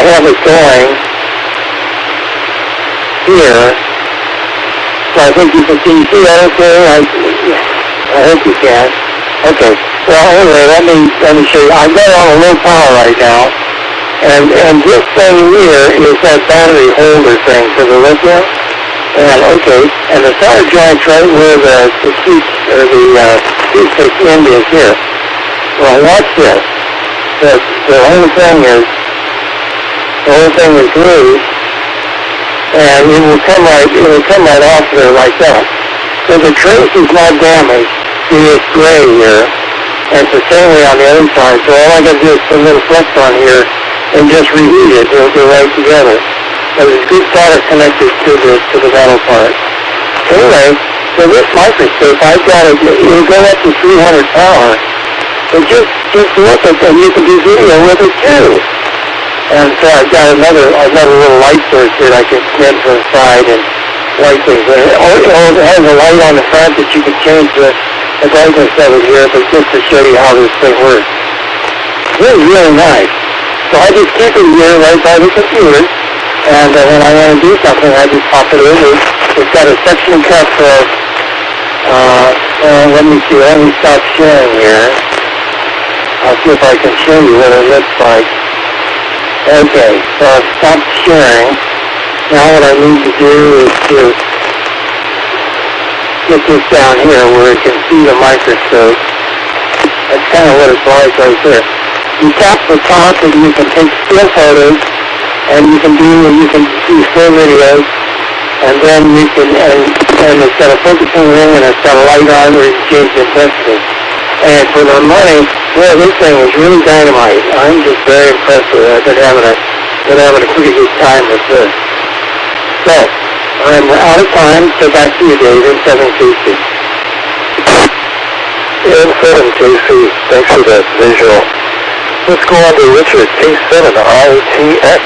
have it going here. So I think you can see that okay? I hope you can. Okay. Well, anyway, let me show you. I've got it on a low power right now, and this thing here is that battery holder thing for the lithium. And okay, and the solder joint's right where the heat or the toothpick end is here. Well, watch this. The whole thing is loose, and it will come right off there like that. So the trace is not damaged. See, it's gray here, and it's the same way on the other side. So all I got to do is put a little flex on here and just reheat it. It'll go right together. So there's good solder connected to the metal part. Anyway, so this microscope, I've got it. It'll go up to 300 power. So just look at it, you can do video with it too. And so I've got another little light source here that I can connect from the side and light things. It has a light on the front that you can change the brightness of it here, but just to show you how this thing works. Really, really nice. So I just keep it here right by the computer, and when I want to do something, I just pop it over. It's got a suction cup for, let me stop sharing here. I'll see if I can show you what it looks like. Okay, so I've stopped sharing. Now what I need to do is to get this down here where you can see the microscope. That's kind of what it's like right there. You tap the top and you can take still photos, and you can do still videos, and then you can, and it's got a focusing ring and it's got a light on where you can change the intensity. And for the money, well, this thing is really dynamite. I'm just very impressed with it. I've been having a pretty good time with this. So, I'm out of time, so back to you, Dave, in 7KC. In 7KC, thanks for that visual. Let's go on to Richard, K7ITX.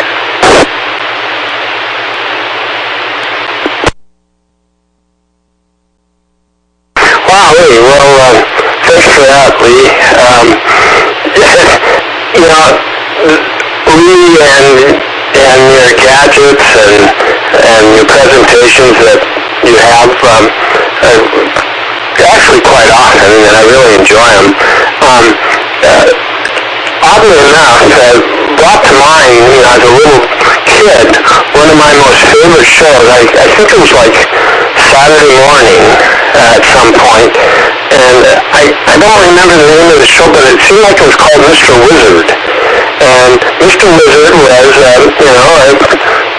Wow, Lee, well, thanks for that, Lee. Lee and your gadgets and your presentations that you have actually quite often, and I really enjoy them. Oddly enough, brought to mind, as a little kid, one of my most favorite shows. I think it was like Saturday morning at some point, and I don't remember the name of the show, but it seemed like it was called Mr. Wizard. And Mr. Wizard was,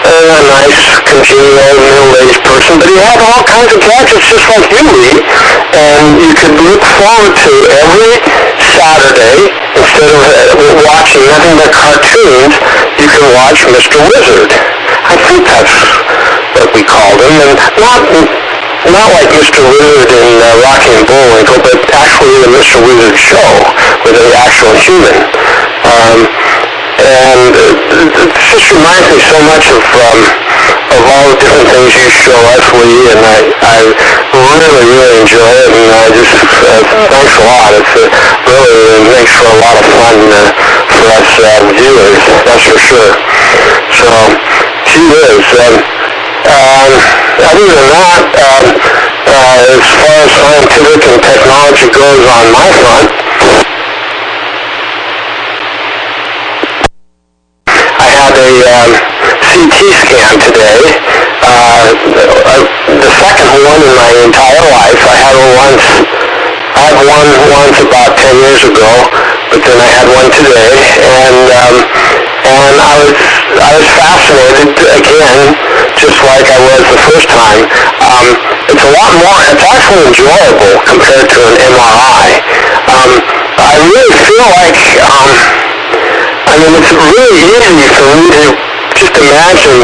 a nice, congenial, middle-aged person, but he had all kinds of gadgets just like you, Lee, and you could look forward to every Saturday, instead of watching nothing but cartoons, you can watch Mr. Wizard. I think that's what we called him, and not like Mr. Wizard in Rocky and Bullwinkle, but actually the Mr. Wizard show with an actual human. And it just reminds me so much of all the different things you show us, Lee, and I really enjoy it, and I just thanks a lot. It really makes for a lot of fun for us viewers, that's for sure. So, gee whiz. Other than that, as far as scientific and technology goes on my front, I had a CT scan today. The second one in my entire life. I had one once about 10 years ago, but then I had one today, and I was fascinated again, just like I was the first time. It's a lot more. It's actually enjoyable compared to an MRI. I really feel like. It's really easy for me to just imagine,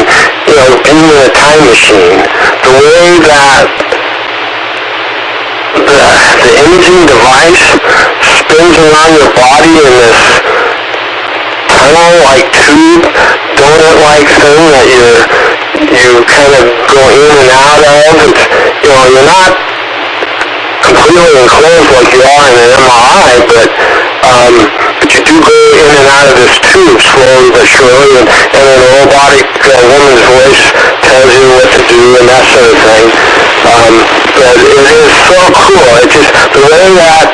being in a time machine. The way that the imaging device spins around your body in this tunnel-like tube, donut-like thing that you kind of go in and out of. You're not completely enclosed like you are in an MRI, but you do go in and out of this tube slowly but surely, and then a robotic woman's voice tells you what to do and that sort of thing. But it is so cool. It's just the way that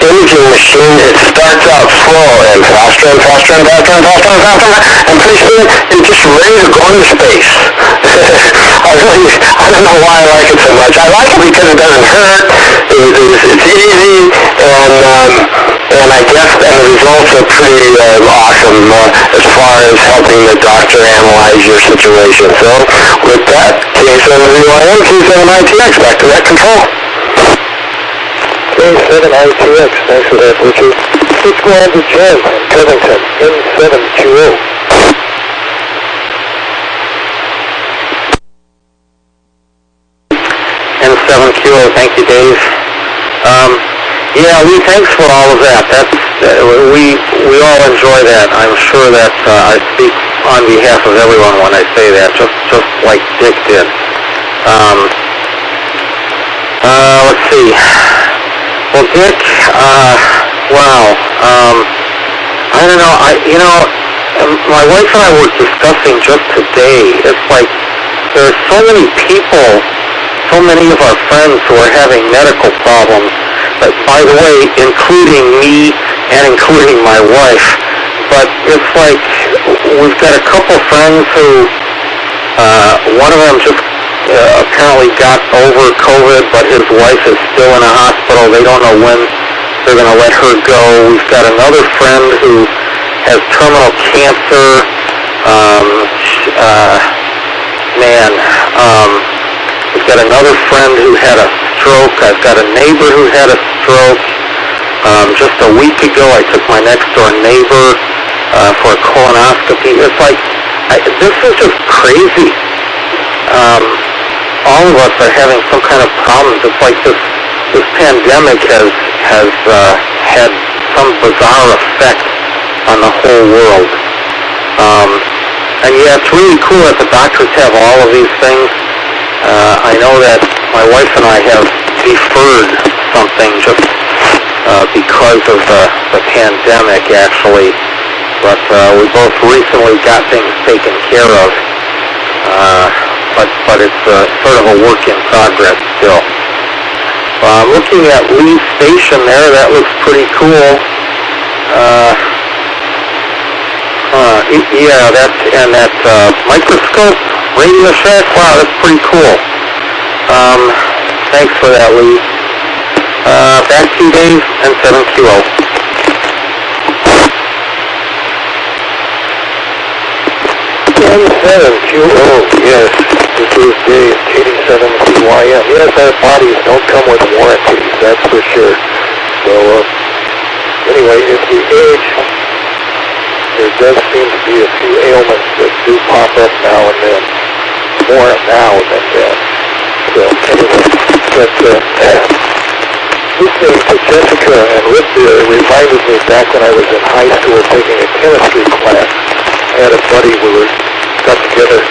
imaging machine, it starts out slow and faster and faster and faster and faster and faster, and pretty soon you're just ready to go into space. I don't know why I like it so much. I like it because it doesn't hurt. It's easy, and I guess the results are pretty awesome as far as helping the doctor analyze your situation. So with that, K7VYM, K7ITX, back to that control. K7ITX, thanks for that, Richard. Let's go on to Jen in Covington, N7QO. N7QO, thank you, Dave. Lee, thanks for all of that. We all enjoy that. I'm sure that I speak on behalf of everyone when I say that, just like Dick did. Let's see. Well, Dick, I don't know. My wife and I were discussing just today. It's like there are so many people, so many of our friends who are having medical problems, by the way, including me and including my wife. But it's like we've got a couple friends who, one of them just apparently got over COVID, but his wife is still in a hospital. They don't know when they're going to let her go. We've got another friend who has terminal cancer. We've got another friend who had a stroke. I've got a neighbor who had a stroke. Just a week ago, I took my next-door neighbor for a colonoscopy. It's like, this is just crazy. All of us are having some kind of problems. It's like this pandemic has had some bizarre effect on the whole world. And yeah, it's really cool that the doctors have all of these things. I know that my wife and I have deferred something just because of the pandemic, actually. But we both recently got things taken care of. But it's sort of a work in progress still. Looking at Lee's Station there, that looks pretty cool. Yeah, that microscope Radio Shack, wow, that's pretty cool. Thanks for that, Lee. Back to you, Dave, and 7QO. M7QO, yes, this is Dave, KD7CYM. Yes, our bodies don't come with warranties, that's for sure. So, anyway, as we age, there does seem to be a few ailments that do pop up now and then. More now than then. So, anyway, but listening to Jessica and Rick there reminded me back when I was in high school taking a chemistry class. I had a buddy who got together,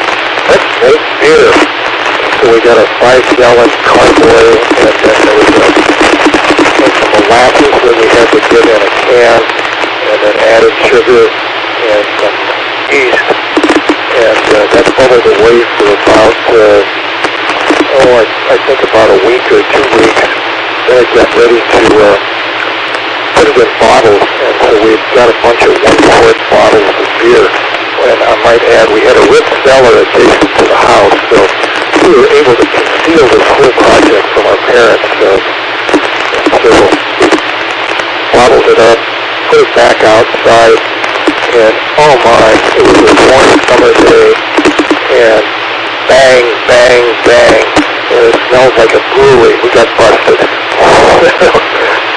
let's make beer. So we got a 5-gallon carboy, and then there was some molasses that we had to get in a can, and then added sugar and some yeast. And that bubbled away for about, I think about a week or 2 weeks. Then it got ready to put it in bottles, and so we've got a bunch of 1-quart bottles of beer. And I might add, we had a rip cellar adjacent to the house, so we were able to conceal this whole project from our parents. So bottled it up, put it back outside, and oh my, it was a warm summer day, and bang, bang, bang, and it smelled like a brewery. We got busted.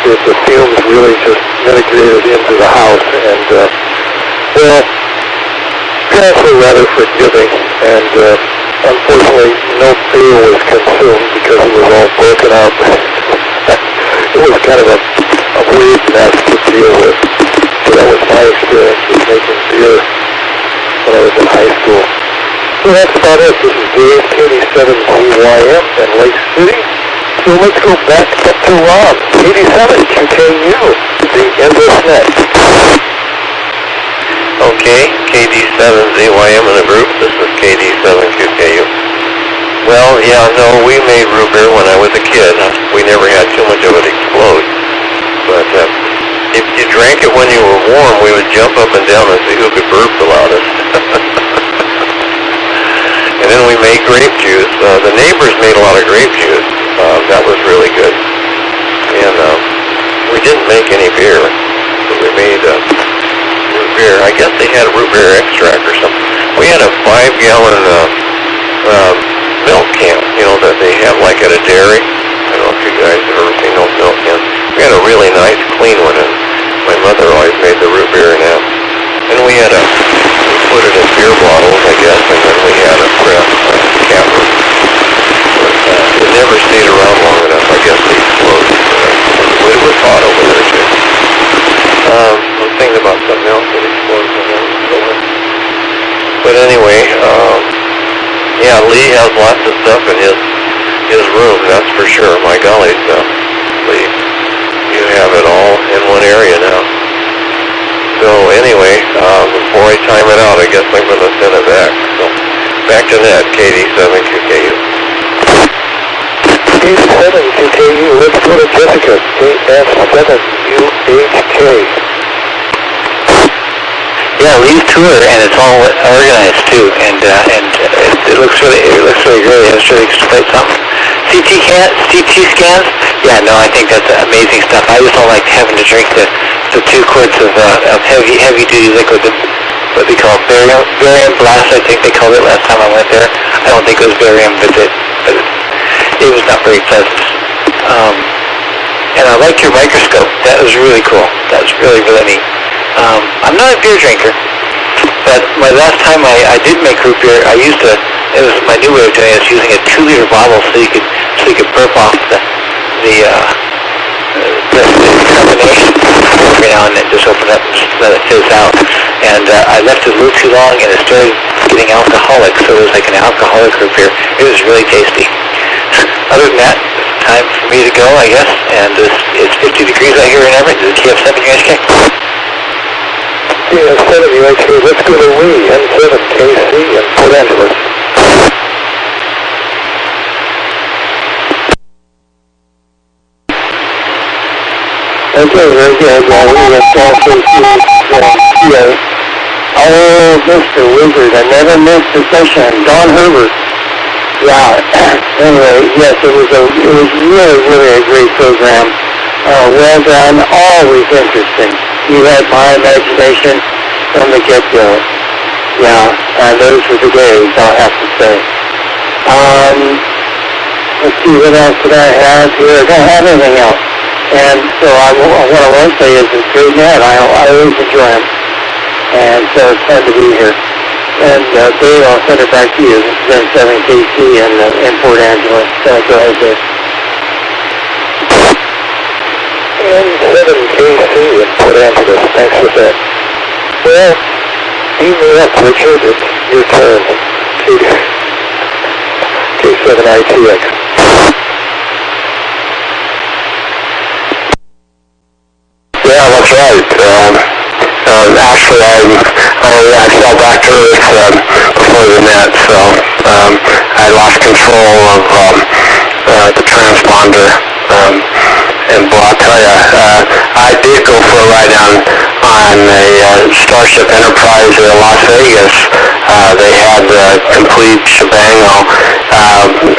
The fumes really just migrated into the house, and well, parents were rather forgiving, and unfortunately no beer was consumed because it was all broken up. It was kind of a weird mess to deal with. So that was my experience with making beer when I was in high school. So that's about it. This is Dave, KD7CYM in Lake City. So let's go back up to Rob, 87QKU, the Endless Net. Okay, KD7ZYM in the group. This is KD7QKU. Well, yeah, no, we made root beer when I was a kid. We never had too much of it explode. But if you drank it when you were warm, we would jump up and down and see who could burp the loudest. And then we made grape juice. The neighbors made a lot of grape juice. That was really good. And we didn't make any beer. But we made root beer. I guess they had a root beer extract or something. We had a 5-gallon milk can, that they have like at a dairy. I don't know if you guys have ever seen those milk cans. We had a really nice, clean one, and my mother always made the root beer in that. And we put it in beer bottles, I guess, and then we had a press capper. But it never stayed around long enough. I guess they exploded. It was hot over there, too. I'm thinking about something else that exploded when I was over. But anyway, yeah, Lee has lots of stuff in his room, that's for sure. My golly, Lee, you have it all in one area now. So anyway, before I time it out, I guess I'm going to send it back. So back to that, KD7QKU. KD7QKU, let's go to Jessica, KS7UHK. Yeah, Lee's tour, and it's all organized too, and it looks really great. It was really quite something. CT scans? Yeah, no, I think that's amazing stuff. I just don't like having to drink the 2 quarts of heavy duty liquid, what they call barium blast, I think they called it last time I went there. I don't think it was barium, but it was not very pleasant. And I liked your microscope. That was really cool. That was really, really neat. I'm not a beer drinker, but my last time I did make root beer, it was my new way of doing it. I was using a 2-liter bottle so you could burp off the carbonation every now and then, just open it up and just let it fizz out. And I left it a little too long, and it started getting alcoholic, so it was like an alcoholic root beer. It was really tasty. Other than that, time for me to go, I guess. And it's 50 degrees out here in Everett. This is KF7UHK. KS7UHK, let's go to Lee, N7KC in Port Angeles. Okay, very good. Well, we have also seen oh, Mr. Wizard, I never missed a session. Don Herbert. Yeah. Anyway, yes, it was really a great program. Well done. Always interesting. You had my imagination from the get-go. Yeah, those were the days, I'll have to say. Let's see, what else did I have here? I don't have anything else. And so what I want to say is it's great net. I always enjoy them. And so it's fun to be here. And Dave, I'll send it back to you. This is N7KC in Port Angeles. So go ahead, Dave. N7KC in Port Angeles. Thanks for that. Well, beam me up, Richard. It's your turn. K7ITX. Yeah, that's right. Actually, I fell back to Earth before the net, so I lost control of the transponder. And boy, I'll tell you, I did go for a ride on a Starship Enterprise in Las Vegas. They had the complete shebang,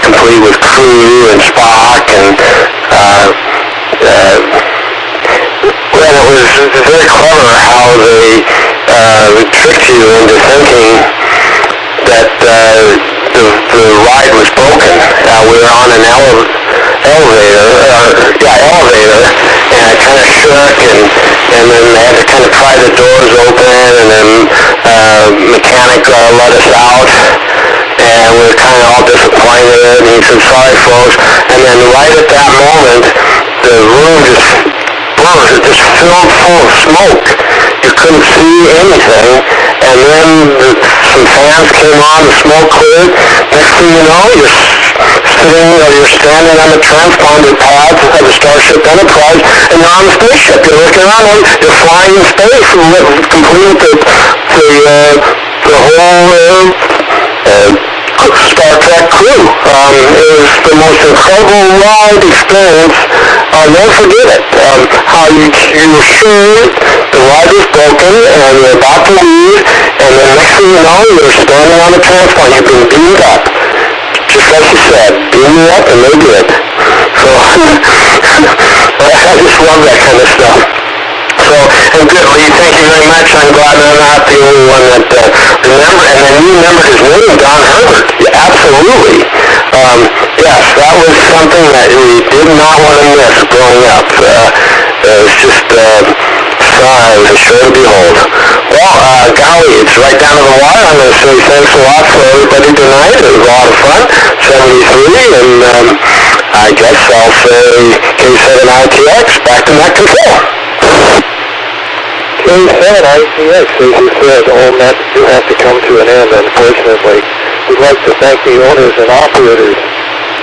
complete with crew and Spock and well, it was very clever how they tricked you into thinking that the ride was broken. We were on an elevator, and it kind of shook, and then they had to kind of pry the doors open, and then mechanic let us out, and we were kind of all disappointed, and he said, sorry folks, and then right at that moment, the room just filled full of smoke. You couldn't see anything, and then some fans came on, the smoke cleared. Next thing you know, you're standing on the transponder pads of the Starship Enterprise, and you're on the spaceship. You're looking around, and you're flying in space, complete with the whole Star Trek crew. It was the most incredible ride experience. I'll never forget it. How you were sure the ride was broken and you're about to leave, and then next thing you know, you're standing on the transponder. You've been beamed up. Just like you said, beam me up, and they did. So I just love that kind of stuff. So, and good, Lee, thank you very much. I'm glad I'm not the only one that remembered, and then you remembered his name, Don Herbert. Yeah, absolutely. Yes, that was something that we did not want to miss growing up. It was just a show to behold. Well, golly, it's right down to the wire. I'm going to say thanks a lot for everybody tonight. It was a lot of fun. 73, and I guess I'll say K7ITX, back to net control. K7ITX, as you said, all net do have to come to an end, unfortunately. We'd like to thank the owners and operators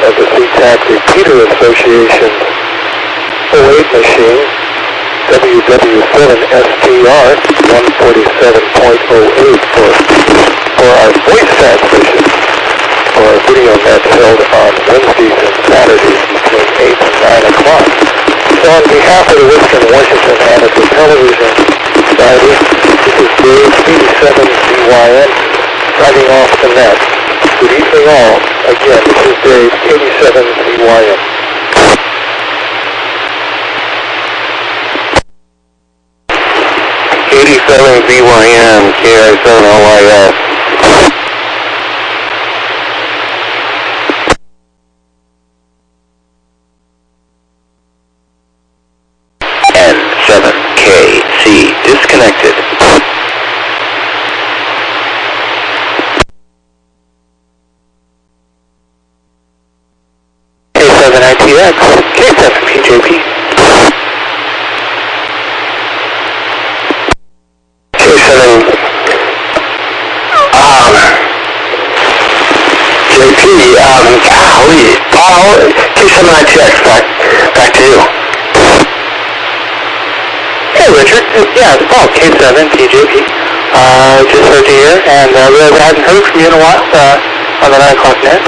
of the SeaTac Repeater Association 08 machine, WW7STR 147.08 for our voice transmission for our video net held on Wednesdays and Saturdays between 8 and 9 o'clock. on behalf of the Western Washington Amateur Television Society, this is Dave 87BYN signing off the net. Good evening all. Again, this is Dave 87BYN. BYN, KI7LIS. N7KC disconnected. K7ATS, K7PJP. Golly, Paul, K7ITX, back to you. Hey Richard, yeah, it's Paul, K7PJP. Just heard you here, and realized I hadn't heard from you in a while on the 9 o'clock net,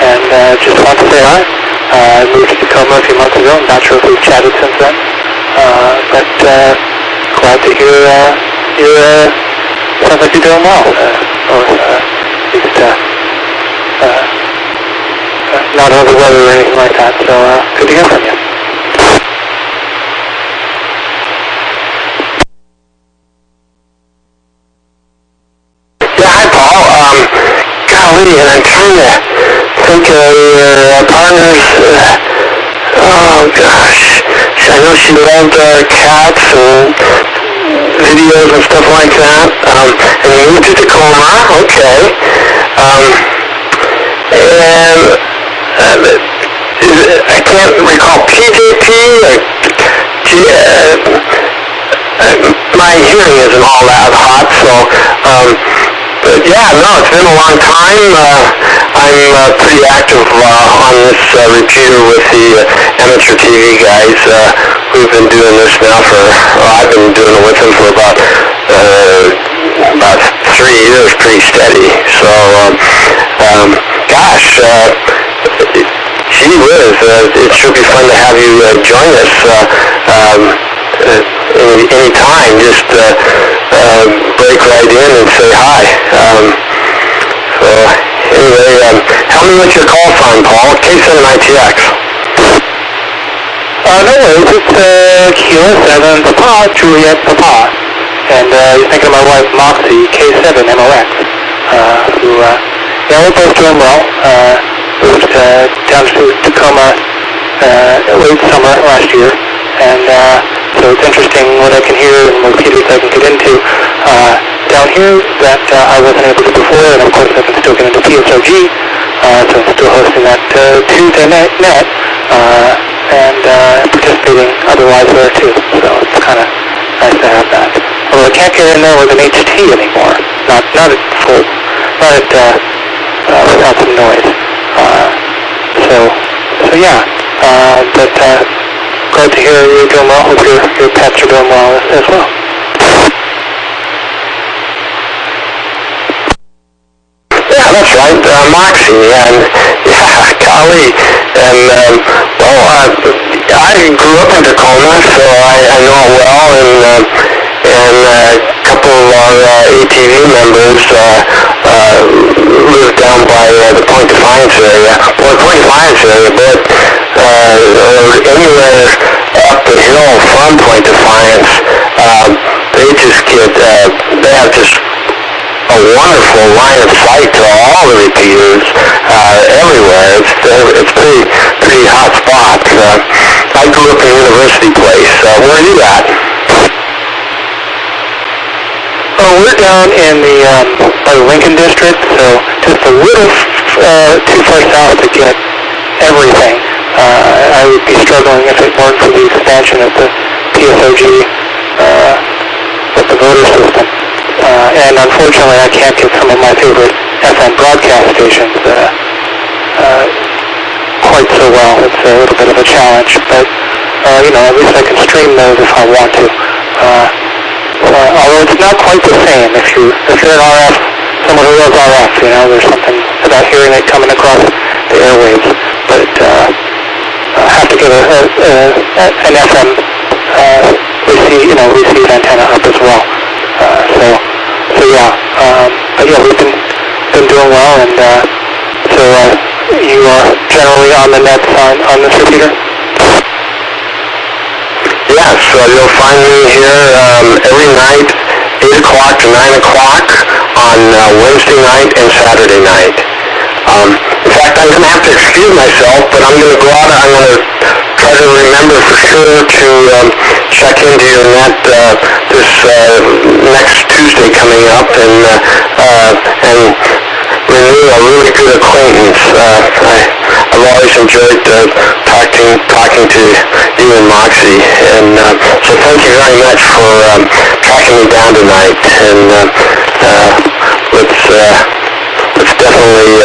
and just want to say hi. I moved to Tacoma a few months ago. I'm not sure if we've chatted since then, but glad to hear sounds like you're doing well, or at least not under the weather or anything like that, so good to hear from you. Yeah, hi Paul. Golly, and I'm trying to think of your partners. Oh gosh, I know she loved cats and videos and stuff like that. And you moved to Tacoma, okay. And I can't recall PJP or my hearing isn't all that hot, so but yeah, no, it's been a long time. I'm pretty active on this repeater with the amateur TV guys. We've been doing this now I've been doing it with them for about 3 years, pretty steady. So, gosh, gee whiz, it should be fun to have you join us any time. Just break right in and say hi. So anyway, help me with your call sign, Paul. K7ITX. No worries, it's Kilo 7 Papa, Juliet Papa, and you're thinking of my wife Moxie, K7MOX, who, yeah, we're both doing well. Moved down to Tacoma late summer last year, and so it's interesting what I can hear and what repeaters I can get into down here that I wasn't able to before, and of course I've been still getting into PSOG, so I'm still hosting that Tuesday net, and participating otherwise there too, so it's kind of nice to have that. Although I can't get in there with an HT anymore, not at full, not at without some noise. So yeah, but glad to hear you're doing well. Hope your pets are doing well as well. Yeah, that's right, Moxie, and yeah, golly, and well, I grew up in Tacoma, so I know it well, and a couple of our ATV members live down by the Point Defiance area. Well, the Point Defiance area, but anywhere up the hill from Point Defiance, they just they have just a wonderful line of sight to all the repeaters everywhere. It's pretty hot spot. I grew up in a university place. Where are you at? Oh, we're down in the by the Lincoln district, so just a little too far south to get everything. I would be struggling if it weren't for the expansion of the PSOG with the voter system. And unfortunately, I can't get some of my favorite FM broadcast stations quite so well. It's a little bit of a challenge, but at least I can stream those if I want to. Although it's not quite the same if you're an RF, someone who loves RF. There's something about hearing it coming across the airwaves. But I have to of an FM receive antenna up as well. But yeah, we've been doing well, and so you are generally on the nets on this repeater? Yes, you'll find me here every night, 8 o'clock to 9 o'clock on Wednesday night and Saturday night. In fact, I'm going to have to excuse myself, but I'm going to go out and I'm going to try to remember for sure to check into your net this next Tuesday coming up and renew a really good acquaintance. I've always enjoyed talking to you and Moxie, and so thank you very much for tracking me down tonight. And let's definitely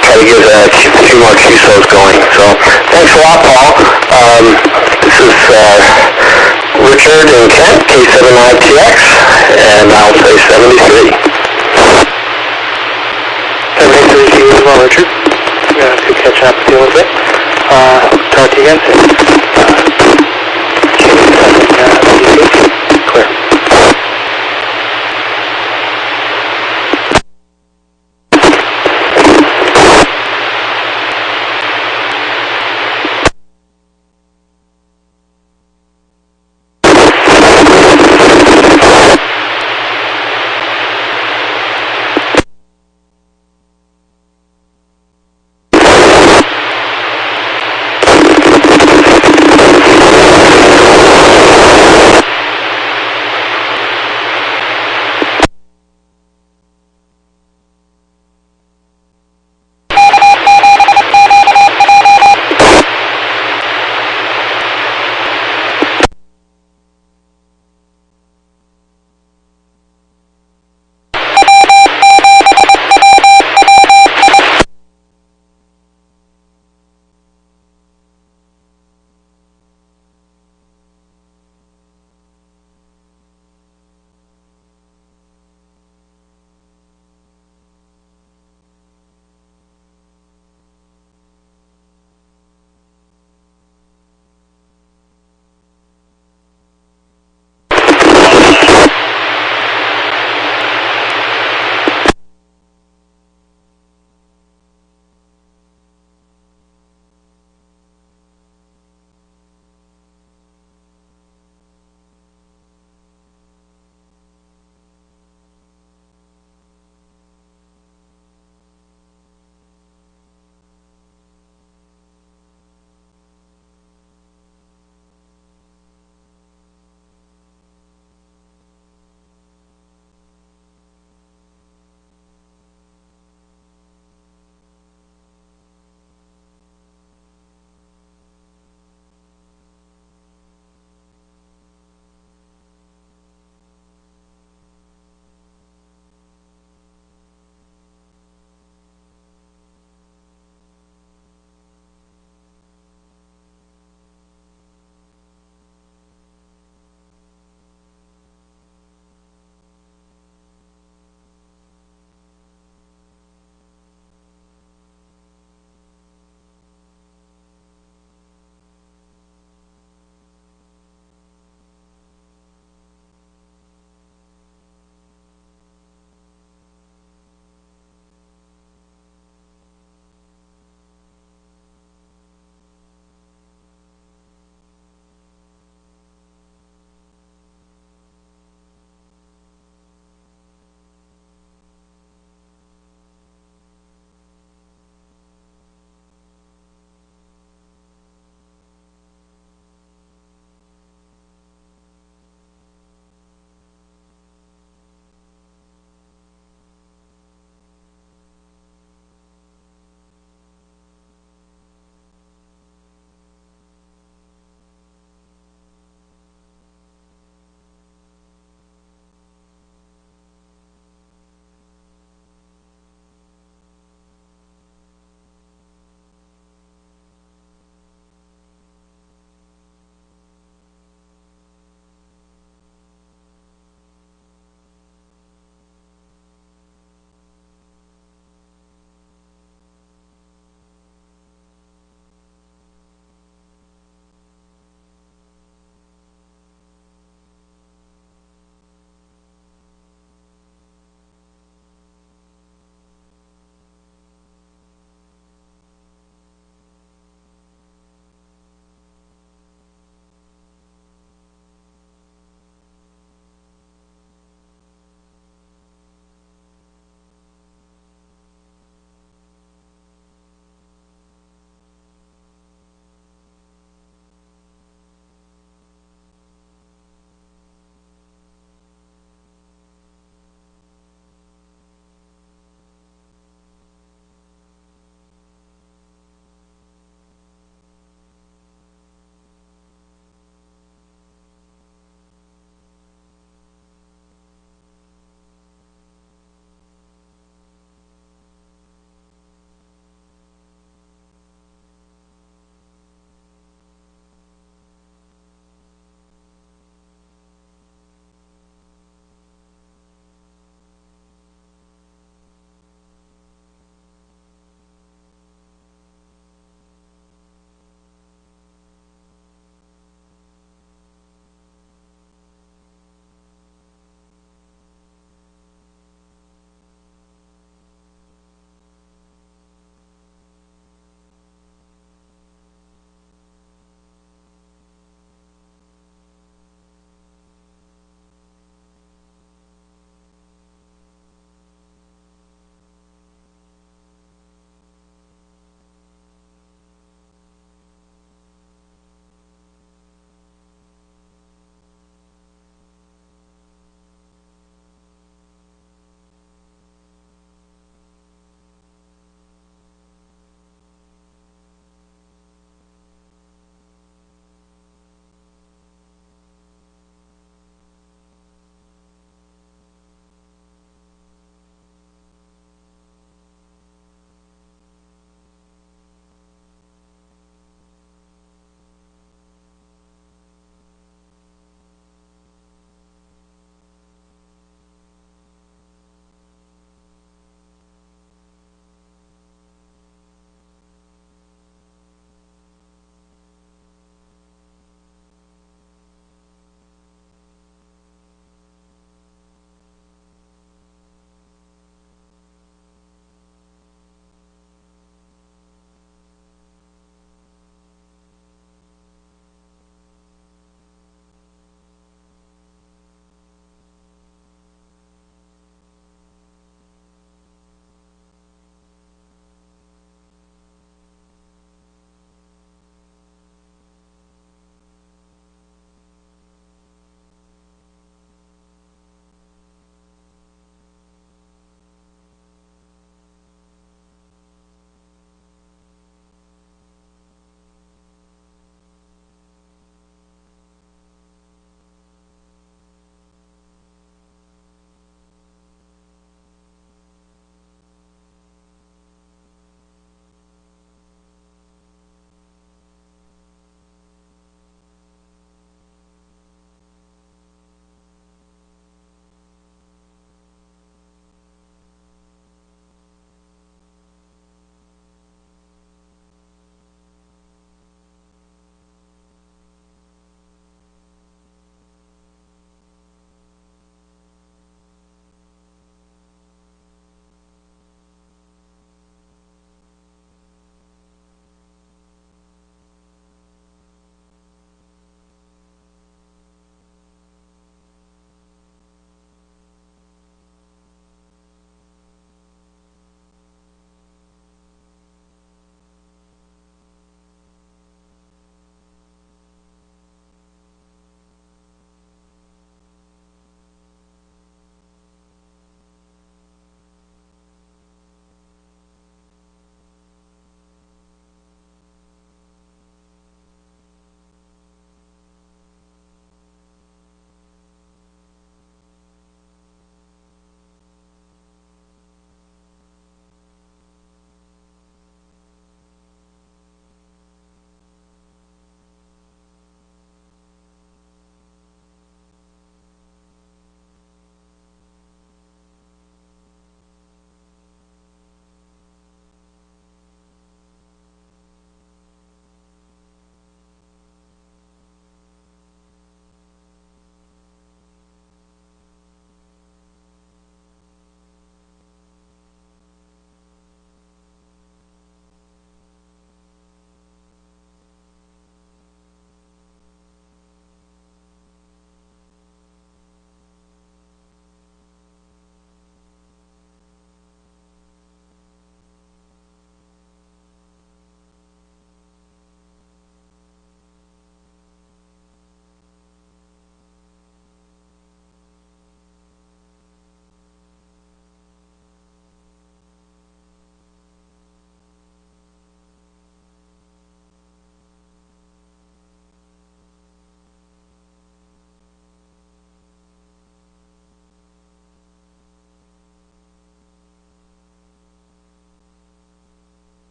try to get a few more QSOs going. So thanks a lot, Paul. This is Richard and Kent, K7ITX, and I'll say 73. 73 to you as well, Richard. Good catching up with you a little bit. Talk to you again soon.